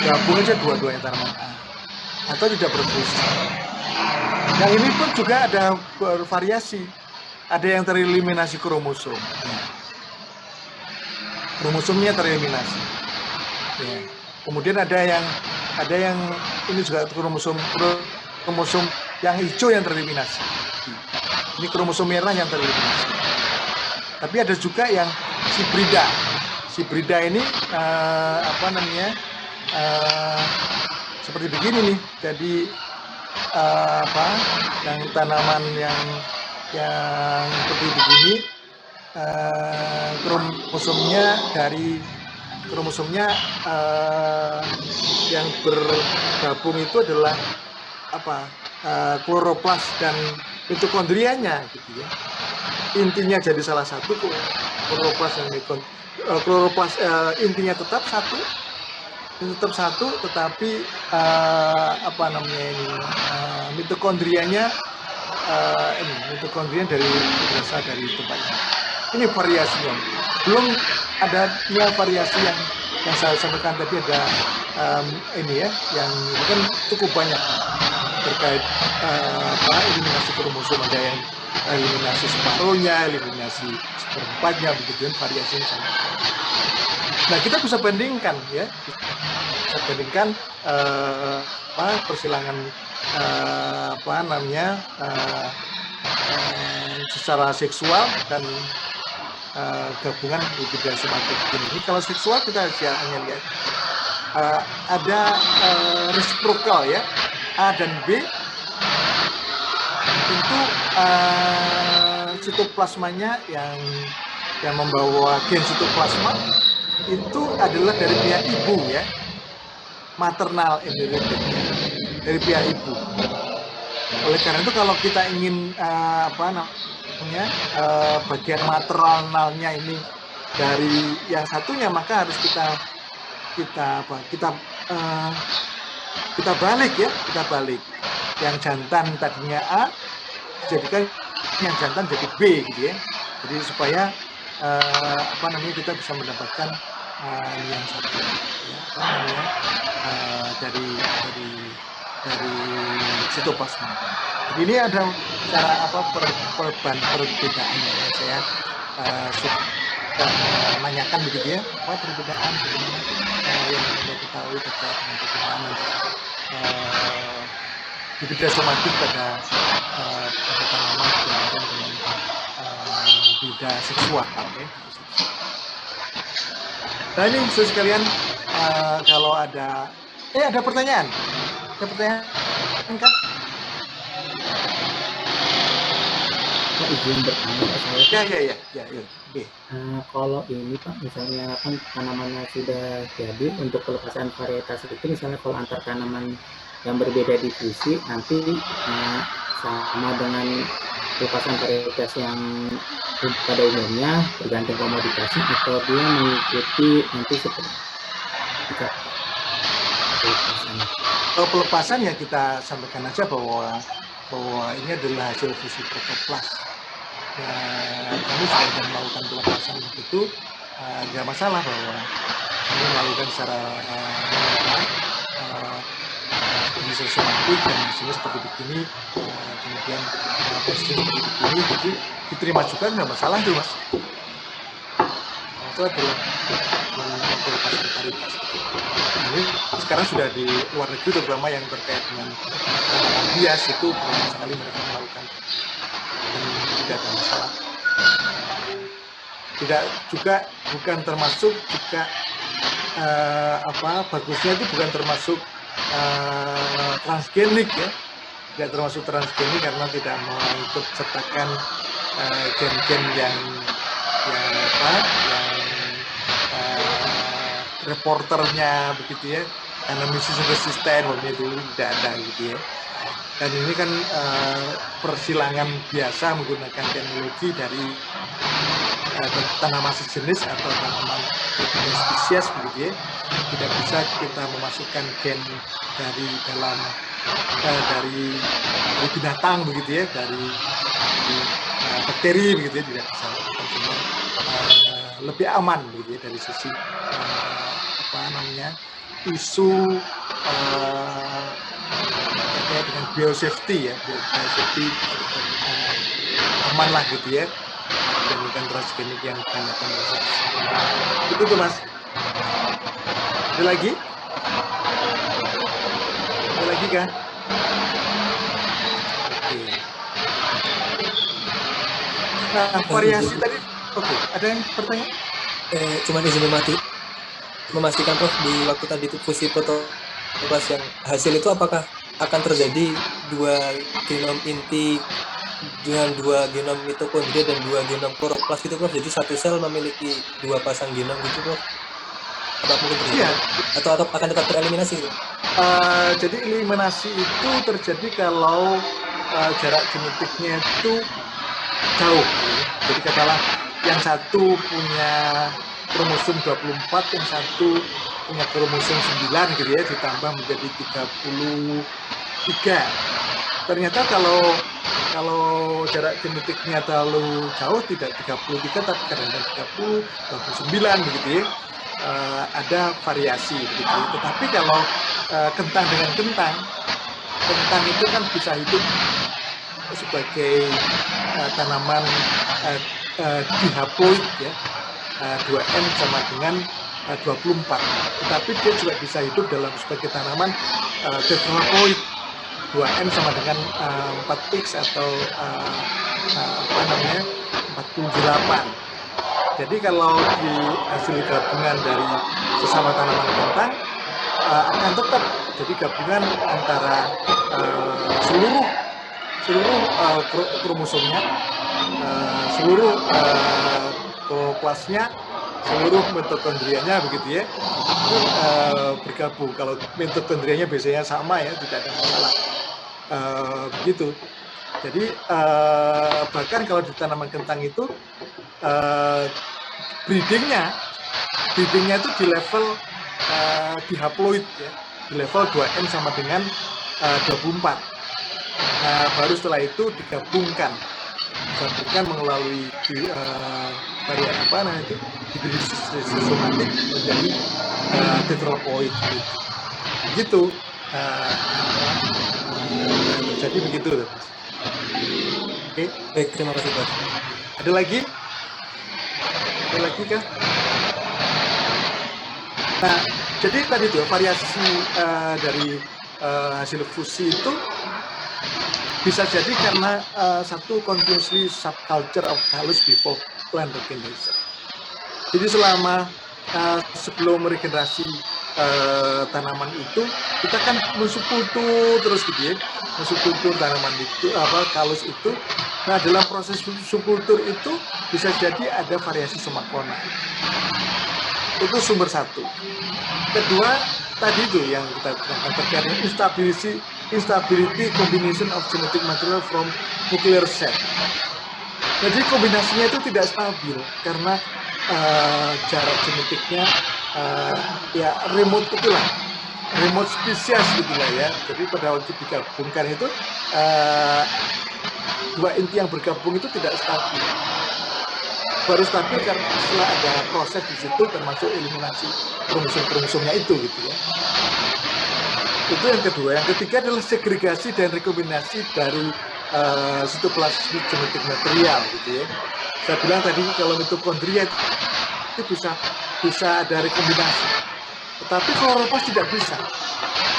Gabung aja dua-duanya tanaman A. Atau tidak berfusi. Yang ini pun juga ada bervariasi. Ada yang tereliminasi kromosom. Kromosomnya tereliminasi. Ya. Kemudian ada yang ini juga kromosom yang hijau yang tereliminasi. Ini kromosom merah yang tereliminasi. Tapi ada juga yang hibrida. Hibrida ini seperti begini nih. Jadi yang tanaman yang seperti begini, kromosomnya yang bergabung itu adalah kloroplas dan mitokondrianya gitu ya. Intinya jadi salah satu, kloroplas dan kloroplas intinya tetap satu, tetapi mitokondrianya mitokondria berasal dari tempatnya. Ini variasinya. Belum ada variasi yang saya sampaikan tadi, ada ini ya, yang kan cukup banyak terkait eliminasi kromosom. Ada yang eliminasi separuhnya, eliminasi seperempatnya, begitu kan, variasinya sama. Nah kita bisa bandingkan ya, persilangan secara seksual dan gabungan hibridasomatik ini. Kalau seksual kita hanya lihat ada reciprocal ya, A dan B, tentu sitoplasmanya yang membawa gen sitoplasma itu adalah dari pihak ibu ya, maternal inherited dari pihak ibu. Oleh karena itu kalau kita ingin bagian maternalnya ini dari yang satunya, maka harus kita kita balik ya, kita balik. Yang jantan tadinya A dijadikan yang jantan jadi B gitu ya. Jadi supaya kita bisa mendapatkan yang satu ya, dari sitoplasma. Jadi ini ada cara perbedaannya ya. Saya menanyakan begitu ya, apa perbedaan yang Anda ketahui terkait dengan perbedaan antara hibridah somatik pada tanaman dengan hibridah seksual. Okay? Nah ini saudara sekalian, kalau ada pertanyaan, kan? Izin bertanya ke saya. Ya. Okay. Kalau ini Pak, misalnya kan tanamannya sudah jadi untuk pelepasan varietas itu, misalnya kalau antar tanaman yang berbeda divisi nanti sama dengan pelepasan varietas yang pada umumnya tergantung komoditasnya, atau dia mengikuti nanti seperti pelepasan. Kalau pelepasan ya kita sampaikan aja bahwa ini adalah hasil fusi protoplas. Ya, kami sudah melakukan pelepasan begitu, nggak masalah bahwa kami melakukan secara bisa somatik dan hasilnya seperti begini, kemudian posisinya seperti begini, jadi diterima juga nggak masalah tuh mas. Itu adalah pelepasan varietas. Ini sekarang sudah di luar negeri, terutama yang terkait dengan bias itu banyak sekali mereka melakukan dan tidak ada masalah. Tidak juga bukan termasuk juga bagusnya itu bukan termasuk transgenik ya, tidak termasuk transgenik karena tidak mengikut sertakan gen-gen yang reporternya begitu ya, karena misi resisten itu tidak ada gitu ya. Dan ini kan persilangan biasa menggunakan teknologi dari tanaman sejenis atau tanaman spesies begitu ya. Tidak bisa kita memasukkan gen dari dalam dari binatang begitu ya, dari bakteri begitu ya, tidak bisa. Lebih aman begitu ya, dari sisi isu terkait dengan biosafety ya, biosafety aman lah gitu ya, dibandingkan transgenik yang menggunakan transgenik. Itu tuh mas. Ada lagi kan? Oke. Nah variasi tadi, oke. Ada yang bertanya? Cuma izin memastikan Prof, di waktu tadi itu fusi protoplas yang hasil itu apakah akan terjadi dua genom inti dengan dua genom mitokondria dan dua genom kloroplas itu Prof, jadi satu sel memiliki dua pasang genom gitu Prof? Apa mungkin terjadi? Iya. Atau akan tetap tereliminasi gitu? Jadi eliminasi itu terjadi kalau jarak genetiknya itu jauh. Jadi katakanlah yang satu punya kromosom 24, yang satu punya kromosom 9 gitu ya, ditambah menjadi 33. Ternyata kalau jarak genetiknya terlalu jauh, tidak 33 tapi kadang-kadang 30, 29 begitu ya, ada variasi begitu. Tetapi kalau kentang dengan kentang itu kan bisa hidup sebagai tanaman dihaploid ya, 2N sama dengan 24, tetapi dia juga bisa hidup dalam sebagai tanaman tetraploid, 2N sama dengan 4X atau 48. Jadi kalau di hasil gabungan dari sesama tanaman kentang akan tetap jadi gabungan antara seluruh kromosomnya, seluruh kloroplasnya, seluruh mitokondrianya begitu ya, itu bergabung. Kalau mitokondrianya biasanya sama ya, tidak ada masalah begitu. Jadi bahkan kalau di tanaman kentang itu breedingnya itu di level dihaploid ya, di level 2N sama dengan 24. Nah, baru setelah itu digabungkan melalui varian apa namanya itu hibridisasi somatik menjadi tetraploid gitu. Jadi begitu. Oke. Baik, terima kasih Prof. Ada lagi kah? Nah, jadi tadi tuh variasi dari hasil fusi itu bisa jadi karena satu continuously subculture of callus before plant regeneration. Jadi selama sebelum regenerasi tanaman itu kita kan mensukultur terus gitu ya, mensukultur tanaman itu callus itu. Nah, dalam proses subkultur itu bisa jadi ada variasi somaklona. Itu sumber satu. Kedua, tadi itu yang kita terangkan terkait dengan instability combination of genetic material from nuclear cell. Jadi kombinasinya itu tidak stabil karena jarak genetiknya ya remote itulah, remote spesies gitulah ya. Jadi pada waktu digabungkan itu dua inti yang bergabung itu tidak stabil. Baru stabil karena setelah ada proses di situ termasuk eliminasi kromosom-kromosomnya itu gitu ya. Itu yang kedua. Yang ketiga adalah segregasi dan rekombinasi dari sitoplasmik genetik material gitu ya. Saya bilang tadi kalau mitokondria itu bisa ada rekombinasi. Tetapi kloroplast tidak bisa.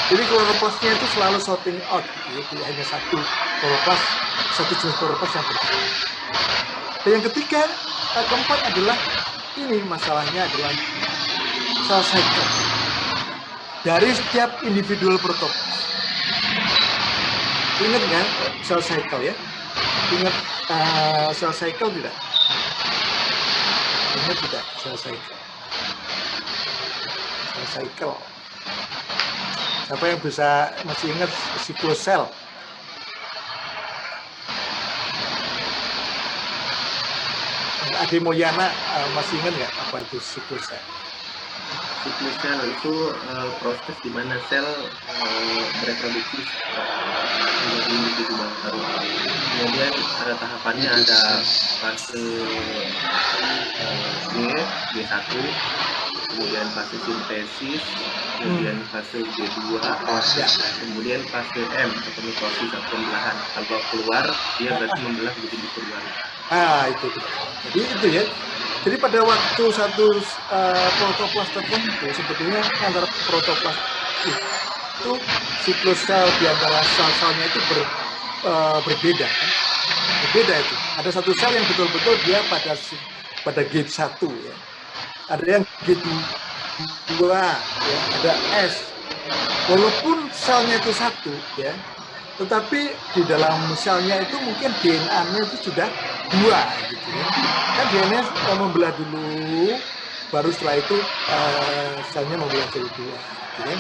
Jadi kloroplasnya itu selalu sorting out gitu ya. Jadi hanya satu jenis kloroplast yang berbeda. Dan yang ketiga, keempat adalah ini masalahnya adalah cell cycle dari setiap individual protoplast. Ingat nggak cell cycle ya? Ingat cell cycle tidak? Ingat tidak cell cycle? Cell cycle. Siapa yang masih ingat siklosel? Ade Moyana masih ingat nggak apa itu siklosel? Siklosel itu proses di mana sel bereproduksi menjadi individu baru. Kemudian tahapannya ada fase G1, kemudian fase sintesis, kemudian fase G2, kemudian fase M atau mitosis atau pembelahan. Kalau keluar dia berarti membelah menjadi individu baru. Itu. Jadi itu ya. Jadi pada waktu satu protoplast tertentu sebetulnya antara protoplast itu siklus sel di antara sel-selnya itu berbeda kan? Berbeda itu. Ada satu sel yang betul-betul dia pada gate 1 ya. Ada yang gate 2 ya, ada S. Walaupun selnya itu satu ya, tetapi di dalam selnya itu mungkin DNA-nya itu sudah 2 gitu ya. Kan DNA membelah dulu, baru setelah itu selnya membelah jadi 2 gitu ya.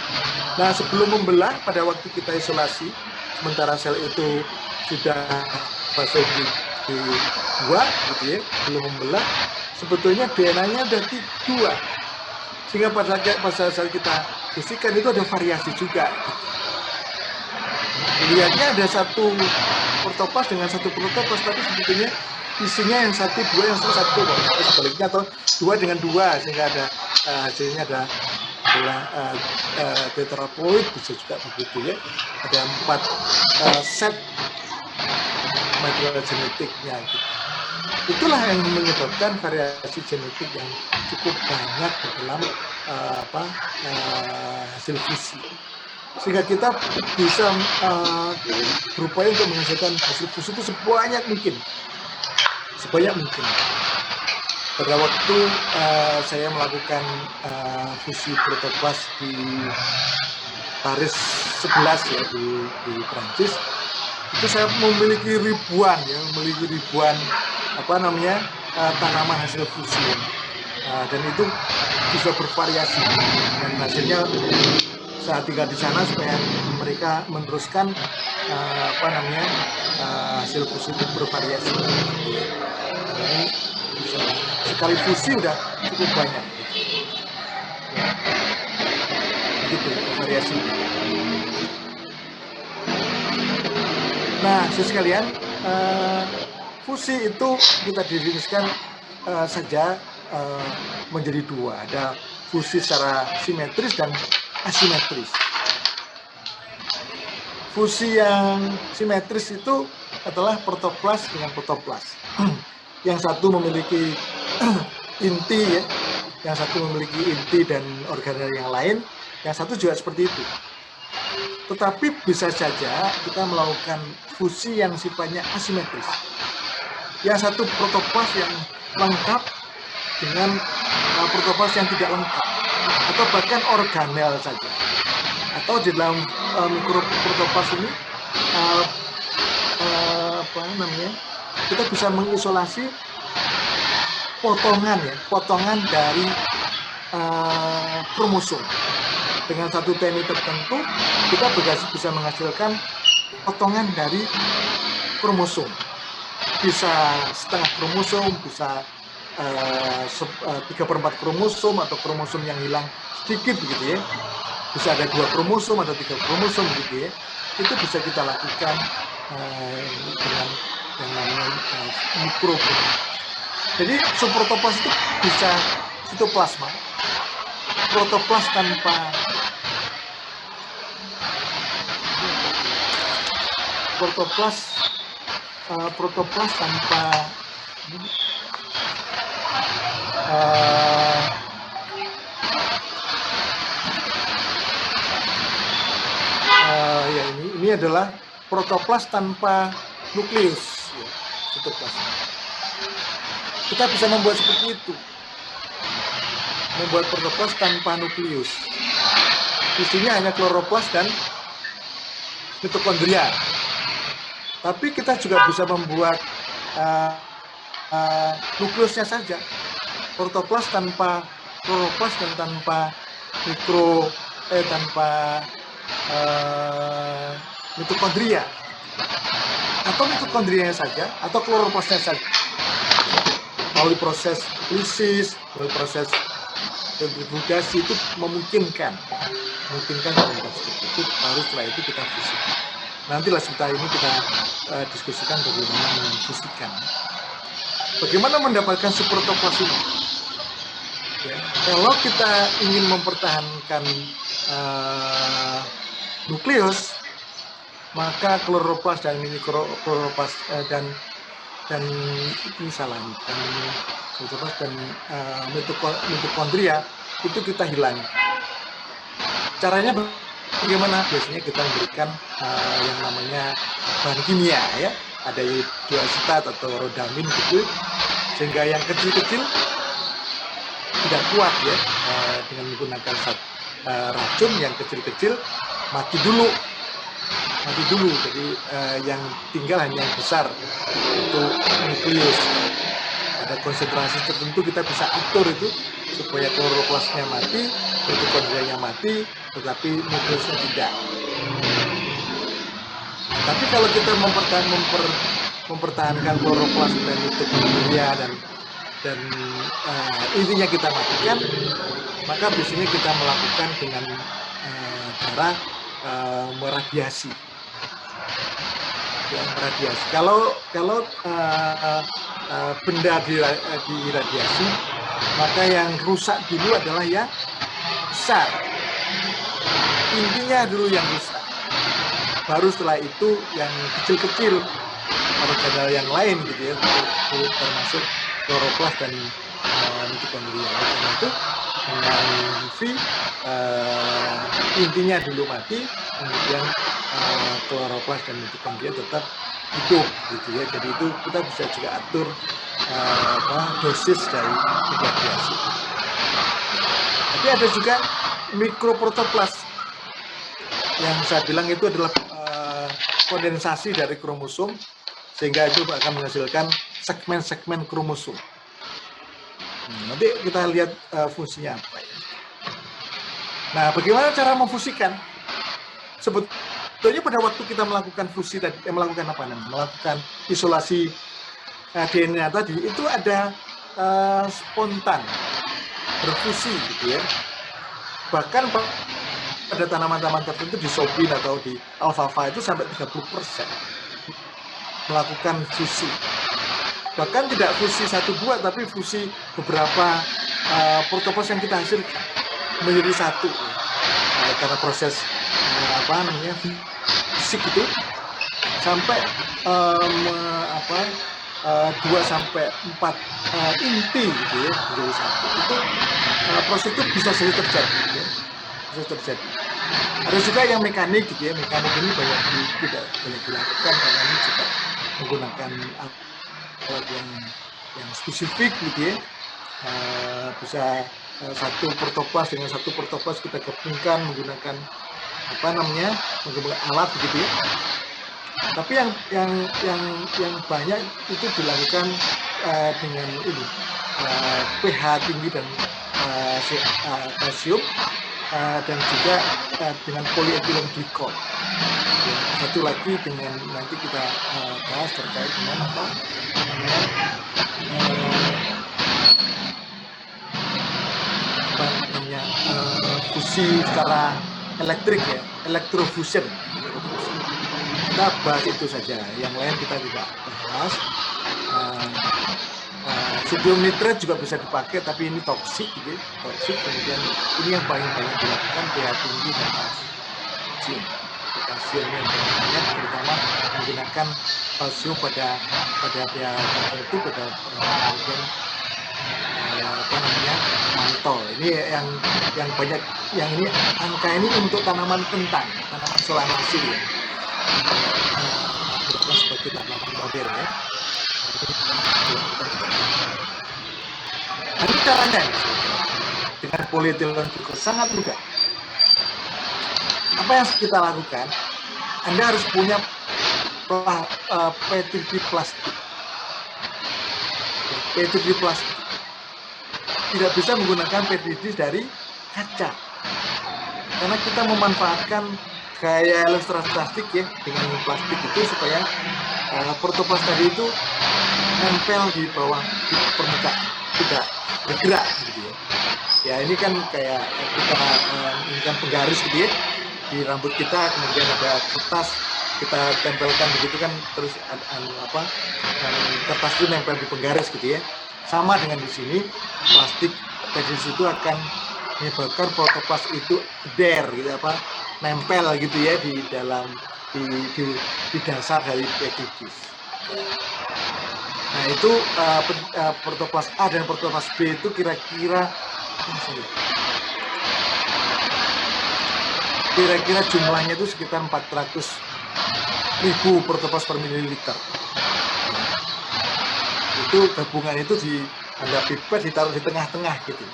Nah, sebelum membelah pada waktu kita isolasi, sementara sel itu sudah fase di 2 gitu ya, belum membelah, sebetulnya DNA-nya ada 2. Sehingga pada saat kita fisikan itu ada variasi juga gitu. Lihatnya ada satu protoplast dengan satu protoplast, tapi sebetulnya isinya yang 1, 2, yang 1, atau sebaliknya, atau 2 dengan 2, sehingga ada hasilnya adalah tetraploid, bisa juga begitu ya. Ada 4 set material genetiknya gitu. Itulah yang menyebabkan variasi genetik yang cukup banyak di dalam hasil fusi. Sehingga kita bisa berupaya untuk menghasilkan hasil fusi itu sebanyak mungkin. Pada waktu saya melakukan fusi protoplast di Paris 11 ya di Prancis, itu saya memiliki ribuan tanaman hasil fusi dan itu bisa bervariasi, dan hasilnya saat tinggal di sana supaya mereka meneruskan hasil fusi itu bervariasi. Jadi bisa sekali fusi udah cukup banyak. begitu variasinya. Nah, sekalian, fusi itu kita definisikan saja menjadi dua, ada fusi secara simetris dan asimetris. Fusi yang simetris itu adalah protoplas dengan protoplas. Yang satu memiliki inti ya, yang satu memiliki inti dan organel yang lain, yang satu juga seperti itu. Tetapi bisa saja kita melakukan fusi yang sifatnya asimetris. Yang satu protoplas yang lengkap dengan protoplas yang tidak lengkap, atau bahkan organel saja. Atau di dalam mikroprotoplas ini kita bisa mengisolasi potongan dari kromosom. Dengan satu TNI tertentu, kita bisa menghasilkan potongan dari kromosom. Bisa setengah kromosom, bisa 3/4 kromosom, atau kromosom yang hilang sedikit begitu ya. Bisa ada 2 kromosom atau 3 kromosom begitu ya. Itu bisa kita lakukan dengan yang namanya mikroprotoplas. Jadi subprotoplas itu bisa sitoplasma, protoplas tanpa protoplas tanpa ya ini adalah protoplas tanpa nukleus ya, sitoplasma. Kita bisa membuat seperti itu, membuat protoplas tanpa nukleus. Isinya hanya kloroplas dan mitokondria. Tapi kita juga bisa membuat nukleusnya saja, protoplas tanpa kloroplas dan tanpa mitokondria, atau mitokondrianya saja, atau kloroplasnya saja. Melalui proses lisis, melalui proses sentrifugasi itu memungkinkan seperti itu. Baru setelah itu kita fusikan. Nantilah sebentar ini kita diskusikan bagaimana memfusikan. Bagaimana mendapatkan subprotoplas ini? Ya, kalau kita ingin mempertahankan nukleus, maka kloroplas dan mikrokloroplast dan mitokondria itu kita hilang. Caranya bagaimana? Biasanya kita memberikan yang namanya bahan kimia ya, ada dioasetat atau rodamin gitu, sehingga yang kecil-kecil tidak kuat ya, dengan menggunakan racun yang kecil-kecil mati dulu. Jadi yang tinggal hanya yang besar, itu nukleus. Ada konsentrasi tertentu kita bisa atur itu supaya kloroplasnya mati, mitokondrianya mati, tetapi nukleusnya tidak. Tapi kalau kita mempertahankan kloroplas dan mitokondria dan intinya kita matikan, maka biasanya kita melakukan dengan cara meradiasi. Ya, meradiasi. Kalau benda diradiasi, maka yang rusak dulu adalah yang besar. Intinya dulu yang rusak. Baru setelah itu yang kecil-kecil, organel yang lain gitu ya, termasuk kloroplas dan mitokondria. Karena itu dengan UV intinya dulu mati, kemudian kloroplas dan mitokondria tetap hidup gitu ya. Jadi itu kita bisa juga atur dosis dari radiasi. Tapi ada juga mikroprotoplas yang saya bilang itu adalah kondensasi dari kromosom, sehingga itu akan menghasilkan segmen-segmen kromosom. Nanti kita lihat fungsinya apa ya. Nah, bagaimana cara memfusikan? Sebetulnya pada waktu kita melakukan fusi tadi, melakukan isolasi DNA tadi, itu ada spontan berfusi gitu ya. Bahkan pada tanaman-tanaman tertentu di soybean atau di alfalfa itu sampai 30% melakukan fusi. Bahkan tidak fusi 1-2 tapi fusi beberapa protoplas yang kita hasilkan menjadi satu. Karena proses fisik itu sampai 2 sampai 4 inti gitu ya, menjadi satu. Itu proses itu bisa saja terjadi, ya. Bisa terjadi. Ada juga yang mekanik gitu ya, mekanik ini tidak banyak dilakukan karena ini juga menggunakan alat yang spesifik gitu ya. Bisa satu protoplas dengan satu protoplas kita gabungkan menggunakan menggunakan alat begitu ya. Tapi yang banyak itu dilakukan dengan ini pH tinggi dan kalsium dan juga dengan polyethylene glycol. Ya, satu lagi dengan nanti kita bahas terkait dengan fusi secara elektrik ya, electrofusion. Kita bahas itu saja, yang lain kita tidak bahas. Sodium nitrat juga bisa dipakai, tapi ini toksik gitu, toksik. Kemudian ini yang paling banyak dilakukan pH tinggi dan kalsium. Kalsium yang banyak, terutama menggunakan kalsium pada pH tertentu, pada bagian mantol. Ini yang banyak, yang ini angka ini untuk tanaman kentang, tanaman solanacea ya. Seperti tanaman modern ya. Ini caranya dengan polyethylene glycol sangat mudah. Apa yang kita lakukan? Anda harus punya petri plastik. Petri plastik. Tidak bisa menggunakan petri dari kaca, karena kita memanfaatkan gaya ilustrasi plastik ya, dengan plastik itu supaya protoplas tadi itu nempel di bawah di permukaan, tidak bergerak gitu ya. Ya ini kan kayak kita ini kan penggaris gitu ya di rambut kita, kemudian ada kertas kita tempelkan begitu kan, terus kertas itu nempel di penggaris gitu ya. Sama dengan di sini, plastik petris itu akan menyebabkan protoplas itu gitu nempel gitu ya di dalam di dasar dari petris. Nah itu protoplas A dan protoplas B itu kira-kira jumlahnya itu sekitar 400.000 protoplas per mililiter. Itu gabungan itu ada pipet ditaruh di tengah-tengah gitu.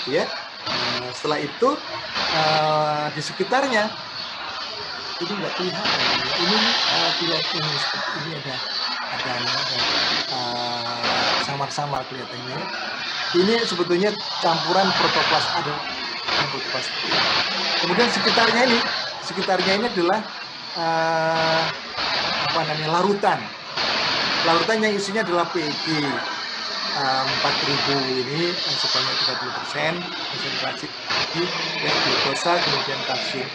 Gitu ya. Setelah itu di sekitarnya ini nggak kelihatan. Ini kelihatan seperti ini ada samar-samar kelihatannya. Ini sebetulnya campuran protoplas A dan protoplas B. Kemudian sekitarnya ini adalah larutan. Larutan yang isinya adalah PEG 4.000 ini sebanyak 30% konsentrasi ya, glukosa, kemudian kalsium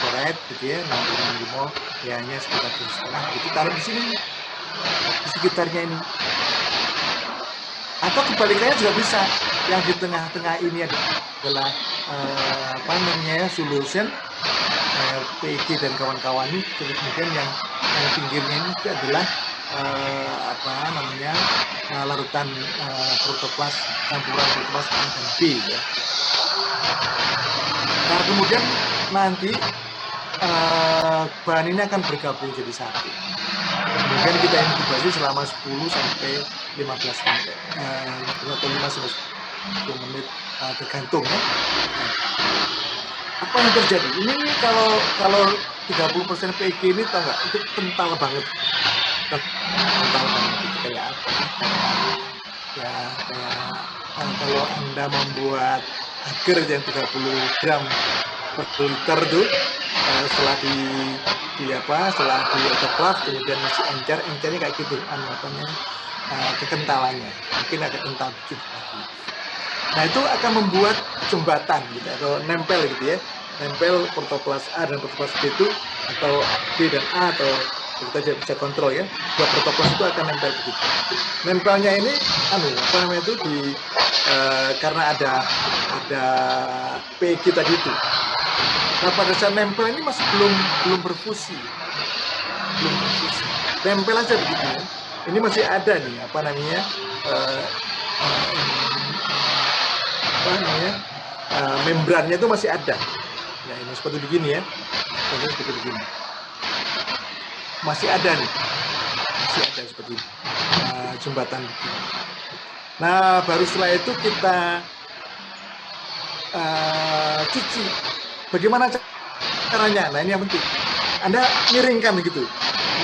klorid gitu ya, 6,5 pH-nya sekitar 7,5 itu taruh di sini di sekitarnya ini. Atau kebalikannya juga bisa, yang di tengah-tengah ini adalah solution PEG dan kawan-kawan ini, kemudian yang pinggirnya ini adalah larutan protoplas, campuran protoplas A dan B ya. Nah kemudian nanti bahan ini akan bergabung jadi satu. Kemudian kita inkubasi selama 10 sampai 15 menit atau 5 sampai 10 menit tergantung ya. Apa yang terjadi? Ini kalau 30% PEG ini tahu nggak? Itu kental banget. Kental banget itu kayak apa? Kalau Anda membuat agar yang 30 gram per liter tuh setelah setelah di autoclave kemudian masih encernya kayak gitu kekentalannya mungkin agak kental dikit lagi. Nah itu akan membuat jembatan gitu atau nempel gitu ya, nempel protoplas A dan protoplas B itu, atau B dan A, atau kita tidak bisa kontrol ya, dua protoplas itu akan nempel begitu. Nempelnya ini apa namanya itu karena ada PEG tadi itu. Nah pada saat nempel ini masih belum berfusi, nempel aja begitu ya. Ini masih ada nih apa namanya membrannya itu masih ada. Ya ini seperti begini ya, seperti begini. Masih ada nih, masih ada seperti jembatan begini. Nah baru setelah itu kita cuci. Bagaimana caranya? Nah ini yang penting. Anda miringkan begitu,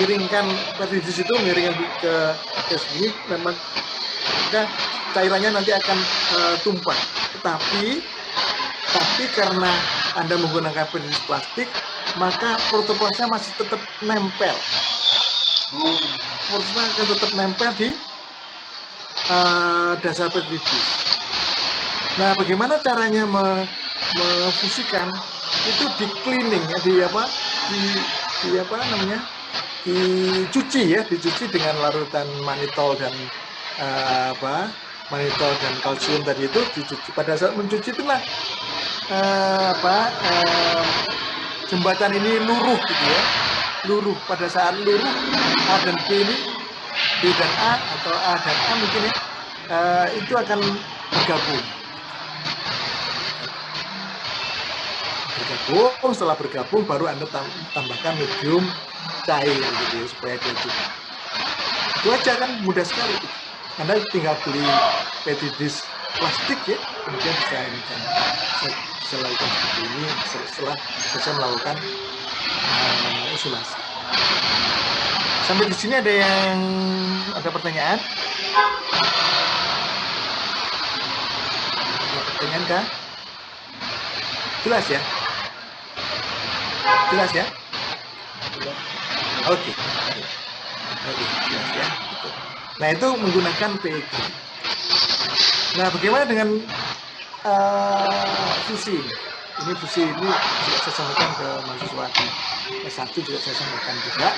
miringkan petridis itu, miringkan ke sini, memang cairannya nanti akan tumpah. Tetapi karena Anda menggunakan petridis plastik, maka protoplasnya masih tetap nempel. Protoplasnya akan tetap nempel di dasar petridis. Nah, bagaimana caranya memfusikan? Itu di cleaning ya, dicuci ya, dicuci dengan larutan manitol dan manitol dan kalsium tadi itu dicuci. Pada saat mencuci itulah jembatan ini luruh gitu ya, luruh. Pada saat luruh A dan B ini, B dan A atau A dan A mungkin ya, itu akan bergabung. Setelah bergabung baru Anda tambahkan medium cair gitu ya, supaya dia cukup. Itu aja kan, mudah sekali. Anda tinggal beli petridis plastik ya, kemudian bisa lakukan seperti ini setelah selesai melakukan isolasi. Sampai di sini ada pertanyaan? Ada pertanyaan kah? Jelas ya? Jelas ya? Oke, jelas ya. Nah itu menggunakan PEG. Nah bagaimana dengan fusi? Ini fusi ini juga saya sampaikan ke mahasiswa di S1 juga saya sampaikan juga.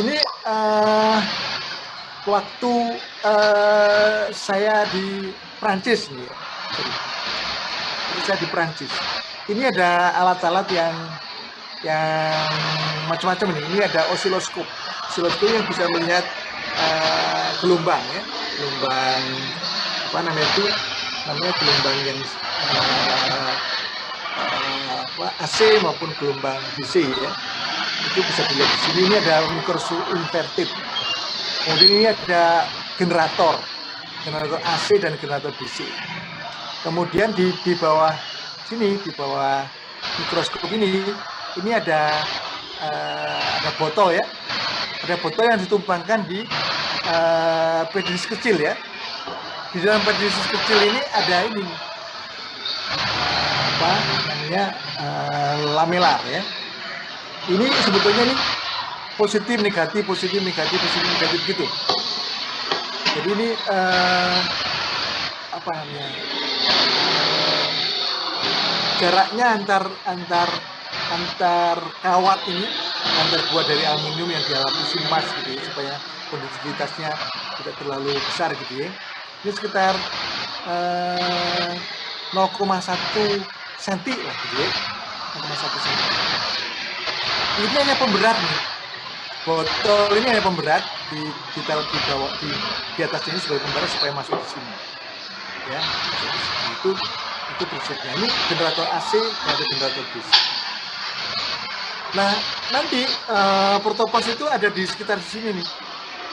Ini waktu saya di Prancis nih, saya di Prancis. Ini ada alat-alat yang macam-macam ini. Ini ada osiloskop yang bisa melihat gelombang ya, gelombang apa namanya itu, gelombang yang AC maupun gelombang DC ya. Itu bisa dilihat di sini. Ini ada mikrosu inverted. Kemudian ini ada generator AC dan generator DC. Kemudian di bawah sini, di bawah mikroskop ini ada botol ya. Ada botol yang ditumpangkan di petridis kecil ya. Di dalam petridis kecil ini ada ini lamelar ya. Ini sebetulnya nih positif negatif gitu. Jadi ini jaraknya antar kawat ini, terbuat dari aluminium yang dilapisi emas gitu ya, supaya konduktivitasnya tidak terlalu besar gitu ya. Ini sekitar 0,1 cm lah gitu ya, 0,1 cm. Ini hanya pemberat nih, botol ini hanya pemberat, ditaruh di bawah di atas ini sebagai pemberat supaya masuk di sini ya. Itu prinsipnya. Ini generator AC dan ada generator DC. Nah nanti protoplas itu ada di sekitar sini nih,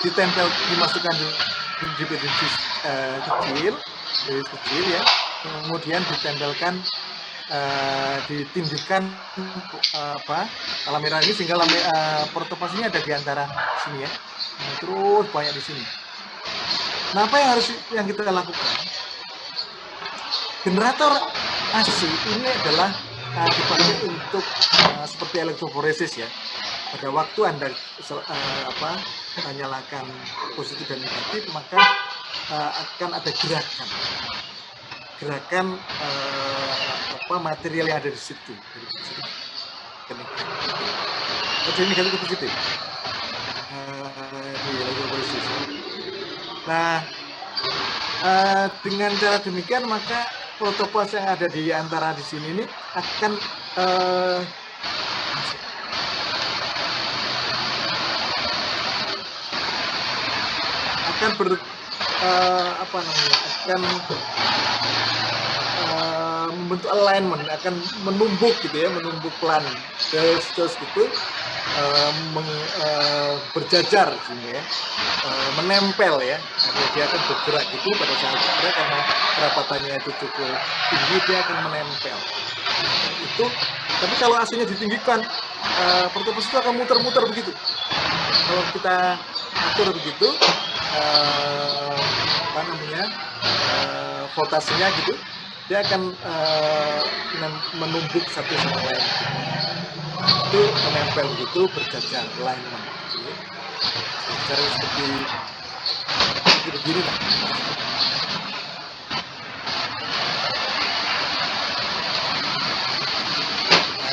ditempel, dimasukkan di petridis kecil ya, kemudian ditempelkan, ditindihkan lamelar ini sehingga protoplas ini ada di antara sini ya. Nah, terus banyak di sini. Nah apa yang kita lakukan? Generator AC ini adalah dipakai untuk seperti elektroforesis ya. Pada waktu Anda nyalakan positif dan negatif, maka akan ada gerakan. gerakan material yang ada di situ. Jadi negatif ke positif. Nah, dengan cara demikian maka protoplas yang ada di antara di sini ini akan akan membentuk alignment, akan menumbuk gitu ya, menumbuk pelan terus gitu, berjajar sini ya, menempel ya. Dia akan bergerak gitu pada saat bergerak karena kerapatannya itu cukup tinggi, dia akan menempel itu. Tapi kalau AC-nya ditinggikan, protoplas itu akan muter-muter begitu. Kalau kita atur begitu voltasenya gitu, dia akan menumbuk satu sama lain gitu. Itu menempel begitu, berjajar, alignment gitu. Secara seperti begini lah. Nah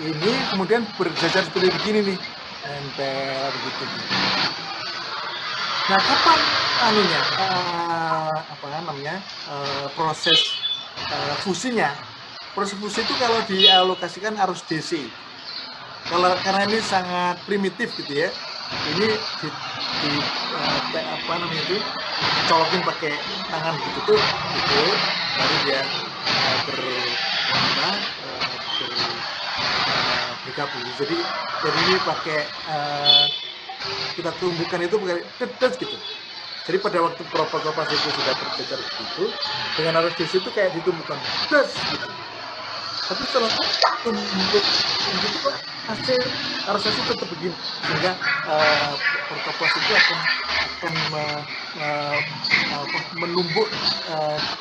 ini kemudian berjajar seperti begini nih, nempel begitu. Nah, kapan proses fusinya? Proses fusi itu kalau dialokasikan arus DC. Karena ini sangat primitif gitu ya. Ini colokin pakai tangan gitu tuh, gitu. Baru dia bergabung. Jadi ini pakai kita tumbuhkan itu pakai tetes gitu. Jadi pada waktu protoplas itu sudah berjajar begitu, dengan arus DC itu kayak ditumbuhkan tetes gitu. Tapi setelah tumbuk begitu arus AC tetap begini, sehingga protoplas itu akan menumbuk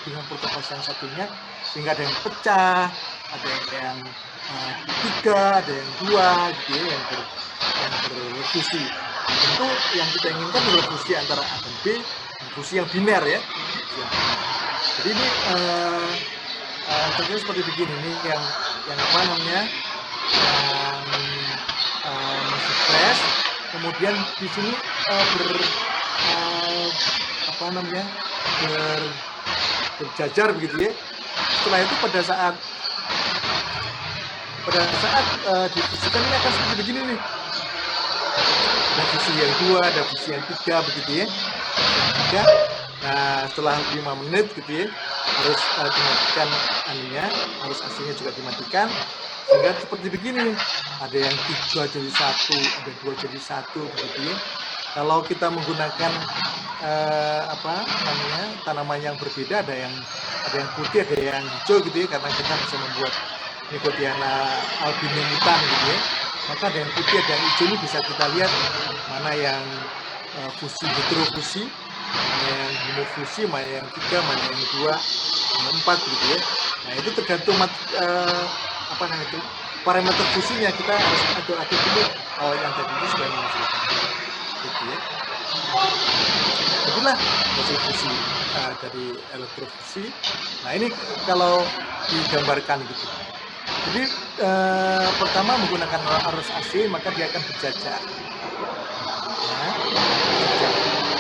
dengan protoplas yang satunya, sehingga ada yang pecah, ada yang 3, ada yang 2 gitu ya, yang berfusi. Tentu yang kita inginkan adalah fusi antara A dan B, fusi yang biner ya. Jadi ini contohnya seperti begini, ini yang masih fresh, kemudian di sini berjajar begitu ya. Setelah itu pada saat difusikan ini akan seperti begini nih. Ada fusi yang 2, ada fusi yang 3 begitu ya. Nah, setelah 5 menit gitu ya, harus dimatikan harus AC-nya juga dimatikan, sehingga seperti begini. Ada yang 3 jadi 1, ada 2 jadi 1 begitu ya. Kalau kita menggunakan tanaman yang berbeda, ada yang putih, ada yang hijau gitu ya, karena kita bisa membuat Nicotiana albinomutan gitu ya. Maka ada yang putih, ada yang hijau, ini bisa kita lihat mana yang fusi heterofusi, mana yang homofusi, mana yang 3, mana yang 2, mana yang 4 gitu ya. Nah, itu tergantung parameter fusinya. Kita harus atur dulu kalau yang tadi itu sudah menghasilkan gitu ya. Itulah hasil fusi dari elektrofusi. Nah, ini kalau digambarkan gitu. Jadi pertama menggunakan arus AC, maka dia akan berjajar.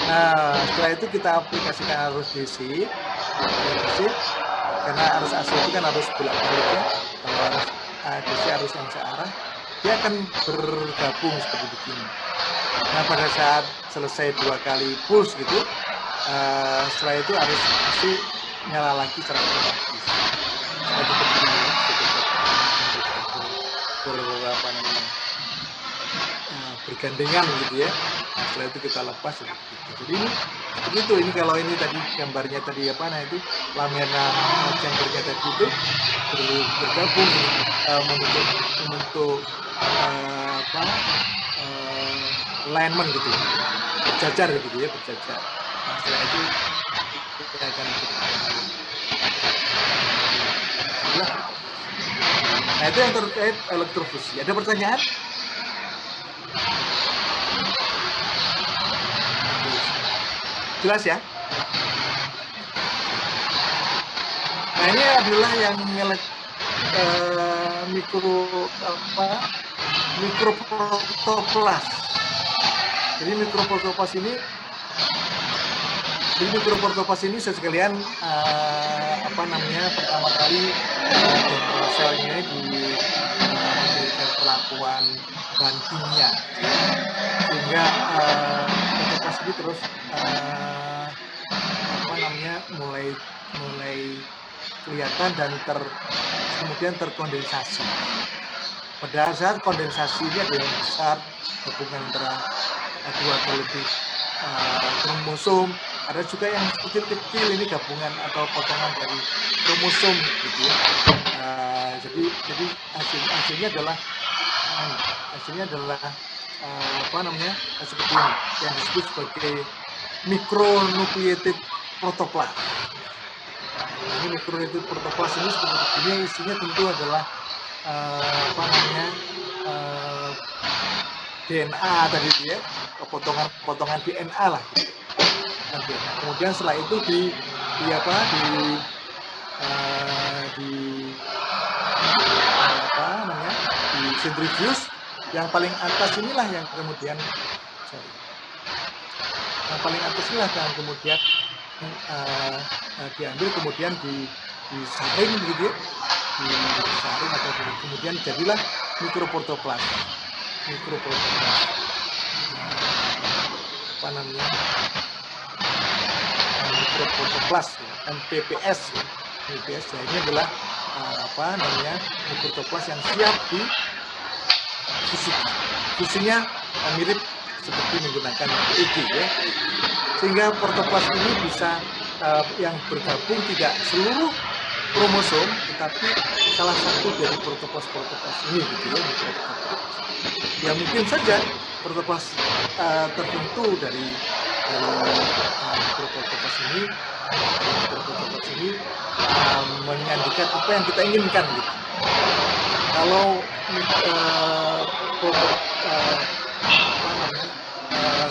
Nah, setelah itu kita aplikasikan arus DC, karena arus AC itu kan harus bolak-balik ya. Kalau arus DC arus yang searah, dia akan bergabung seperti begini. Nah, pada saat selesai 2 kali push gitu, setelah itu arus AC nyala lagi secara otomatis. Seperti begini ya, bergandengan gitu ya. Nah, setelah itu kita lepas gitu. Jadi ini seperti itu. Ini kalau ini tadi gambarnya tadi lamina chambernya tadi itu bergabung membentuk alignment gitu, berjajar gitu ya, berjajar. Nah, setelah itu kita akan nah, itu yang terkait elektrofusi. Ada pertanyaan? Jelas ya? Nah ini adalah yang mikroprotoplas. Jadi mikroprotoplas ini sekalian pertama kali selnya diberikan perlakuan bahan kimia, sehingga protoplas ini terus mulai kelihatan dan kemudian terkondensasi. Pada saat kondensasi ini ada yang besar, gabungan antara dua atau lebih kromosom, ada juga yang kecil-kecil, ini gabungan atau potongan dari kromosom gitu ya. Jadi hasilnya adalah seperti ini, yang disebut sebagai mikronucleated protoplas. Ini mikronucleated protoplas ini seperti ini, isinya tentu adalah DNA tadi ya, potongan DNA lah. Kemudian setelah itu di centrifuge, yang paling atas inilah yang kemudian diambil, kemudian disaring gitu ya, disaring atau kemudian jadilah mikroprotoplas MPPS. MPPS ini adalah mikroprotoplas yang siap di fusinya mirip seperti menggunakan EG ya. Sehingga protoplas ini bisa yang bergabung tidak seluruh kromosom, tetapi salah satu dari protoplas ini gitu ya. Ya mungkin saja protoplas tertentu dari protoplas ini menyandikan apa yang kita inginkan gitu. Kalau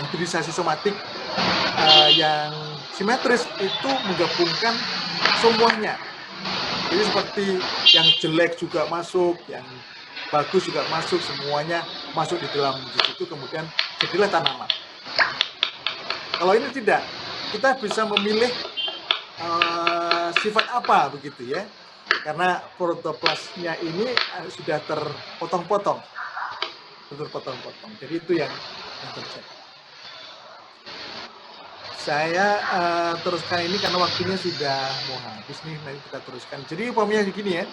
hibridisasi somatik yang simetris itu menggabungkan semuanya. Jadi seperti yang jelek juga masuk, yang bagus juga masuk, semuanya masuk di dalam situ, kemudian jadilah tanaman. Kalau ini tidak, kita bisa memilih sifat apa begitu ya, karena protoplasnya ini sudah terpotong-potong. Jadi itu yang terjadi. Saya teruskan ini karena waktunya sudah mau habis nih, nanti kita teruskan. Jadi umpamanya begini ya,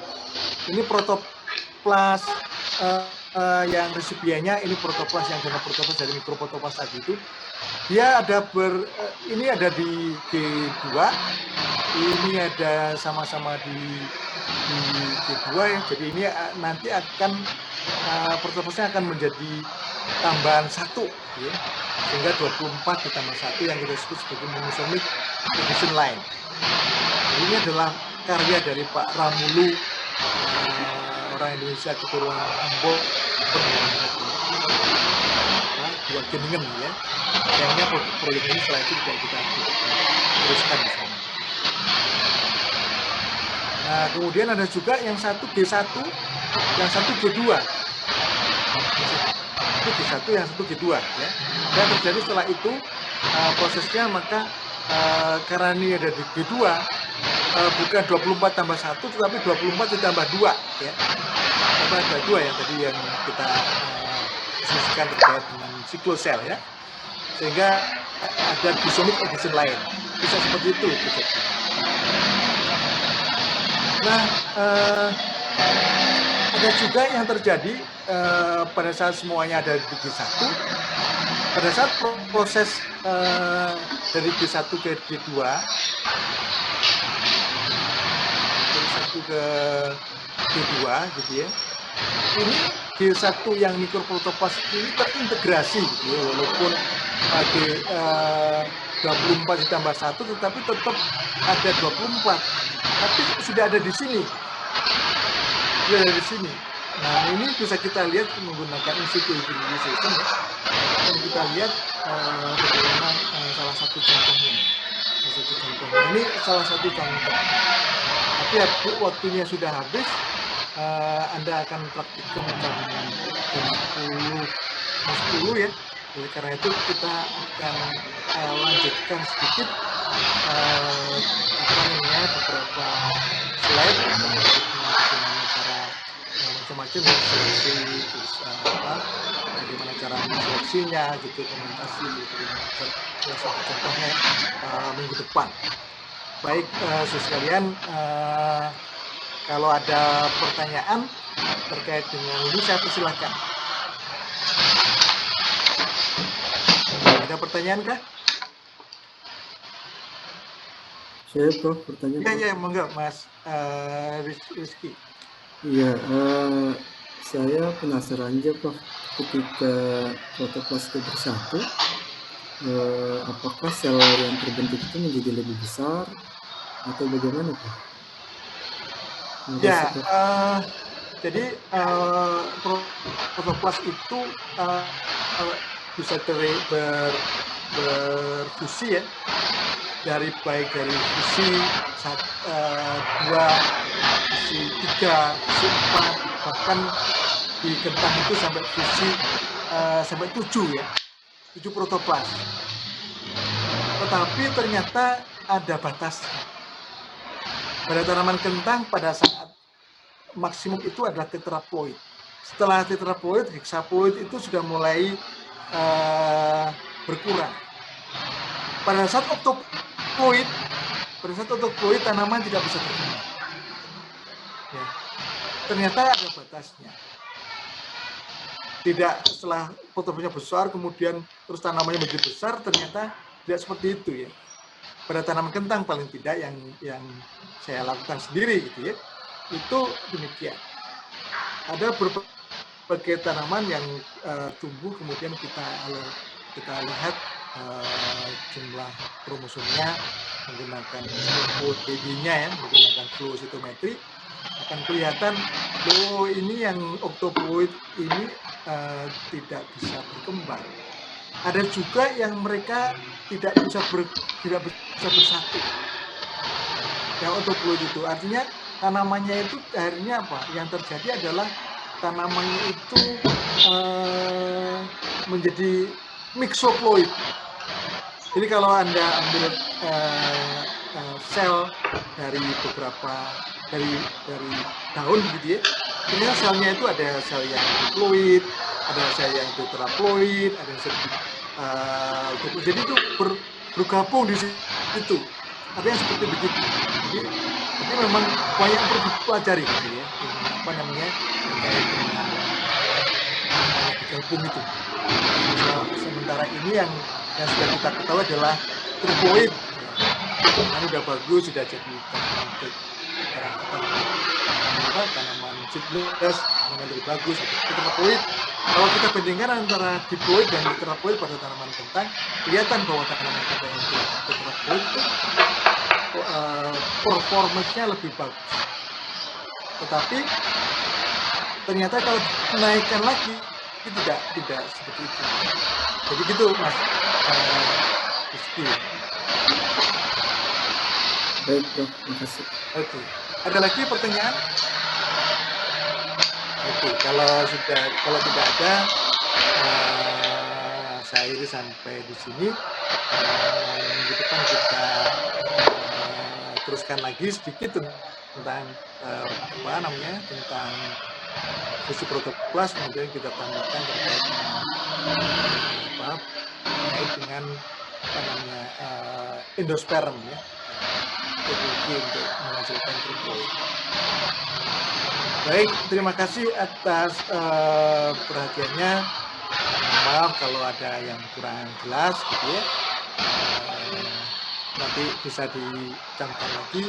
ini protoplas yang resipiennya, ini protoplas yang dengan protoplas dari mikroprotoplas tadi itu, dia ada ini ada di G2, ini ada sama-sama di G2 ya. Jadi ini nanti akan protoplasnya akan menjadi tambahan 1 ya. Sehingga 24 ditambah 1 yang kita sebut sebagai monosomic division line. Ini adalah karya dari Pak Ramulu, orang Indonesia keturunan Ambon, dua Geningen ya. Sayangnya proyek ini setelah itu tidak kita teruskan di sana. Nah, kemudian ada juga yang satu G1, yang satu G2. Itu G1, yang satu G2 ya. Yang terjadi setelah itu prosesnya, maka karena ini ada di G2, bukan 24 tambah 1, tetapi 24 ditambah 2 ya. Tambah 2 yang tadi yang kita diskusikan terkait dengan siklosel ya. Sehingga ada disomic addition lain. Bisa seperti itu. Nah, ada juga yang terjadi pada saat semuanya ada di G1, pada saat proses dari G1 ke G2, dari 1 ke G2 gitu ya, ini G1 yang mikroprotoplas ini terintegrasi gitu ya, walaupun 24 ditambah 1, tetapi tetap ada 24, tapi sudah ada di sini. Nah, ini bisa kita lihat menggunakan in situ hybridization ya. Dan kita lihat bagaimana salah satu contohnya. Ini salah satu contoh. Tapi waktunya sudah habis, Anda akan praktikum jam 10 ya. Oleh karena itu kita akan lanjutkan sedikit beberapa slide bagaimana cara macam-macam seleksi, terus bagaimana cara seleksinya, gitu, dokumentasi, gitu, contohnya minggu depan. Baik, saudara sekalian, kalau ada pertanyaan terkait dengan ini, saya persilahkan. Ada pertanyaan kah? Saya Prof, bertanya. Iya, monggo Mas Rizky. Iya, saya penasaran aja Prof, ketika protoplas itu bersatu, apakah sel yang terbentuk itu menjadi lebih besar atau bagaimana Prof? Ya, jadi protoplas itu bisa berfungsi ya, baik dari fusi 2, fusi 3, fusi 4, bahkan di kentang itu sampai fusi sampai 7 ya, 7 protoplas. Tetapi ternyata ada batasnya. Pada tanaman kentang pada saat maksimum itu adalah tetraploid. Setelah tetraploid, hexaploid itu sudah mulai berkurang. Pada saat octoploid, tanaman tidak bisa berkembang. Ya. Ternyata ada batasnya. Tidak setelah protoplasnya besar, kemudian terus tanamannya menjadi besar, ternyata tidak seperti itu ya. Pada tanaman kentang paling tidak yang saya lakukan sendiri gitu ya, itu demikian. Ada berbagai tanaman yang tumbuh, kemudian kita lihat jumlah kromosomnya menggunakan OTD-nya ya, menggunakan flow cytometry, akan kelihatan bahwa ini yang octoploid ini tidak bisa berkembang. Ada juga yang mereka tidak bisa bersatu. Yang octoploid itu artinya tanamannya itu akhirnya apa? Yang terjadi adalah tanamannya itu menjadi mixoploid. Jadi kalau Anda ambil sel dari beberapa dari daun gitu ya, ternyata selnya itu ada sel yang diploid, ada sel yang tetraploid, ada yang jadi itu bergabung di situ. Ada yang seperti begitu. Jadi memang banyak perlu dipelajari gitu ya. Apa namanya? Terkait dengan banyak bergabung itu. Sementara ini yang sudah kita ketahui adalah triploid. Ini sudah bagus, sudah jadi tanaman seedless, tanaman lebih bagus. Tetraploid, kalau kita bandingkan antara diploid dan tetraploid pada tanaman kentang, kelihatan bahwa tanaman kentang yang tetraploid itu performance-nya lebih bagus. Tetapi ternyata kalau naikkan lagi itu tidak seperti itu. Jadi gitu Mas Rizky. Baik Prof, terima kasih. Oke. Ada lagi pertanyaan? Oke, kalau tidak ada, saya akhiri sampai di sini. Minggu depan kita teruskan lagi sedikit tentang tentang fungsi protoplas, kemudian kita tambahkan terkait dengan endosperm ya, teknologi untuk menghasilkan triploid. Baik, terima kasih atas perhatiannya. Maaf kalau ada yang kurang jelas gitu ya. Nanti bisa dicamkan lagi.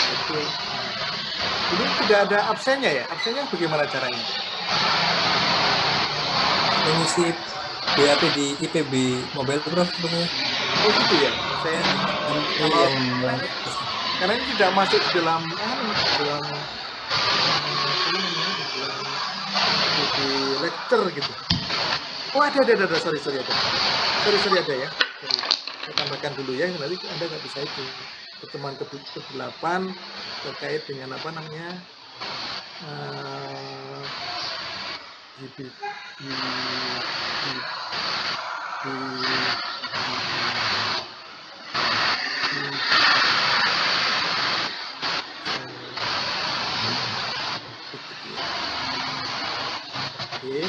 Itu ini tidak ada absennya ya? Absennya bagaimana caranya? Mengisi BAP di IPB Mobile Prof sebenarnya. Oh gitu ya. Saya karena ini tidak masuk di dalam di lecture gitu. Oh ada sorry ada. Sorry ada ya. Saya tambahkan dulu ya, nanti Anda nggak bisa itu. pertemuan ke-8 terkait dengan apa namanya Oke,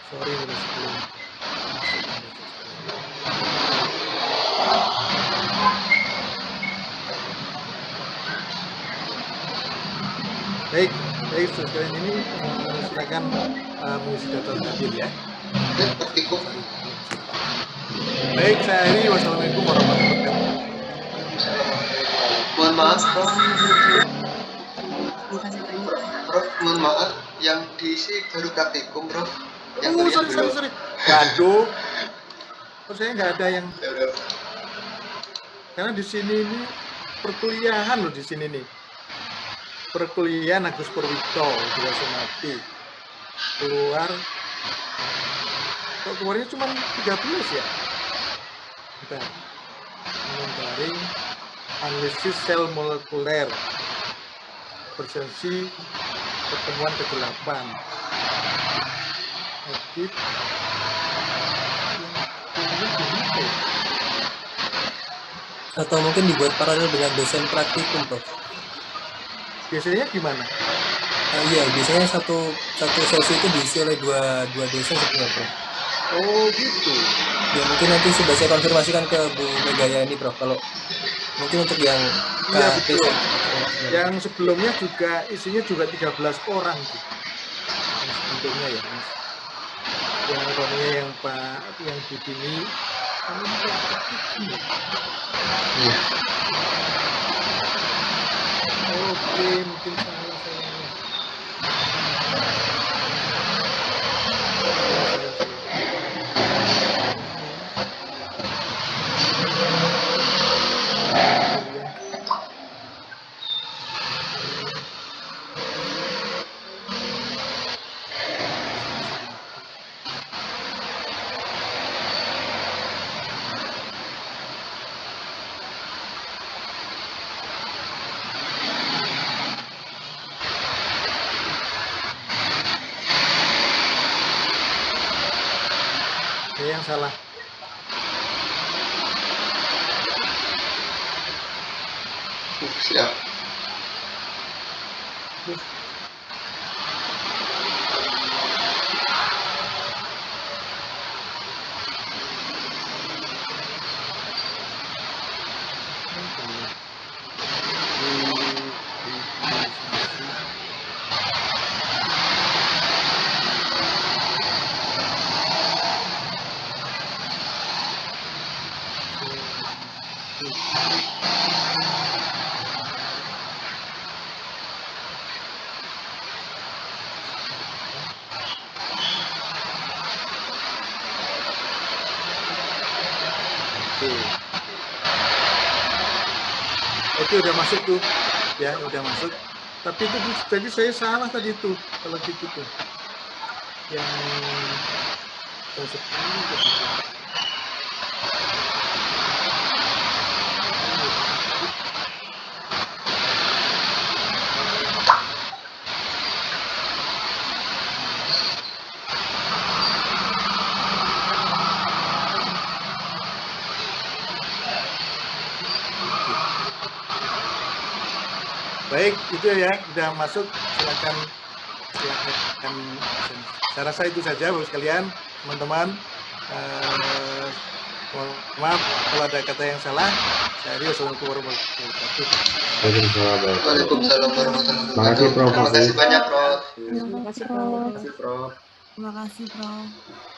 sorry ini sebelum baik sekalian ini silakan mengisi data tadi ya. Baik, saya akhiri. Wassalamualaikum warahmatullahi wabarakatuh. Mohon maaf, Prof. Terima kasih banyak. Prof, mohon maaf, yang diisi baru praktikum, Prof. Yang Oh, kuliah belum. sorry. Waduh, saya nggak ada yang, Ya udah. karena di sini ini perkuliahan loh di sini nih. Perkuliahan Agus Purwito, sudah semati. Keluarnya cuma 13 ya. Bentar. Mengendaring analisis sel molekuler presensi pertemuan ke-8 edit Atau mungkin dibuat paralel dengan dosen praktikum, Prof. biasanya gimana? Iya, biasanya satu sesi itu diisi oleh dua dosen sebenarnya, Prof. Oh gitu. Ya mungkin nanti sudah saya konfirmasikan ke Bu Megaya ini, Prof. Kalau mungkin untuk yang Iya KP betul. Yang sebelumnya juga isinya juga 13 orang tuh. Yang sebelumnya ya, Mas. Yang orangnya yang Pak yang Bu Dini Iya. Oke, mungkin salah saya. Saya yang salah. Siap. Oke, udah masuk tuh, ya udah masuk. Tapi itu tadi saya salah tadi tuh, kalau gitu tuh. Yang 10 tadi tuh. Baik, itu ya udah masuk. Silakan. Saya rasa itu saja, Bapak sekalian, teman-teman. Mohon maaf kalau ada kata yang salah. Saya Assalamualaikum warahmatullahi wabarakatuh. Waalaikumsalam warahmatullahi wabarakatuh. Terima kasih, Prof. Terima kasih banyak, Prof. Terima kasih, Prof. Terima kasih, Prof. Terima kasih, Prof.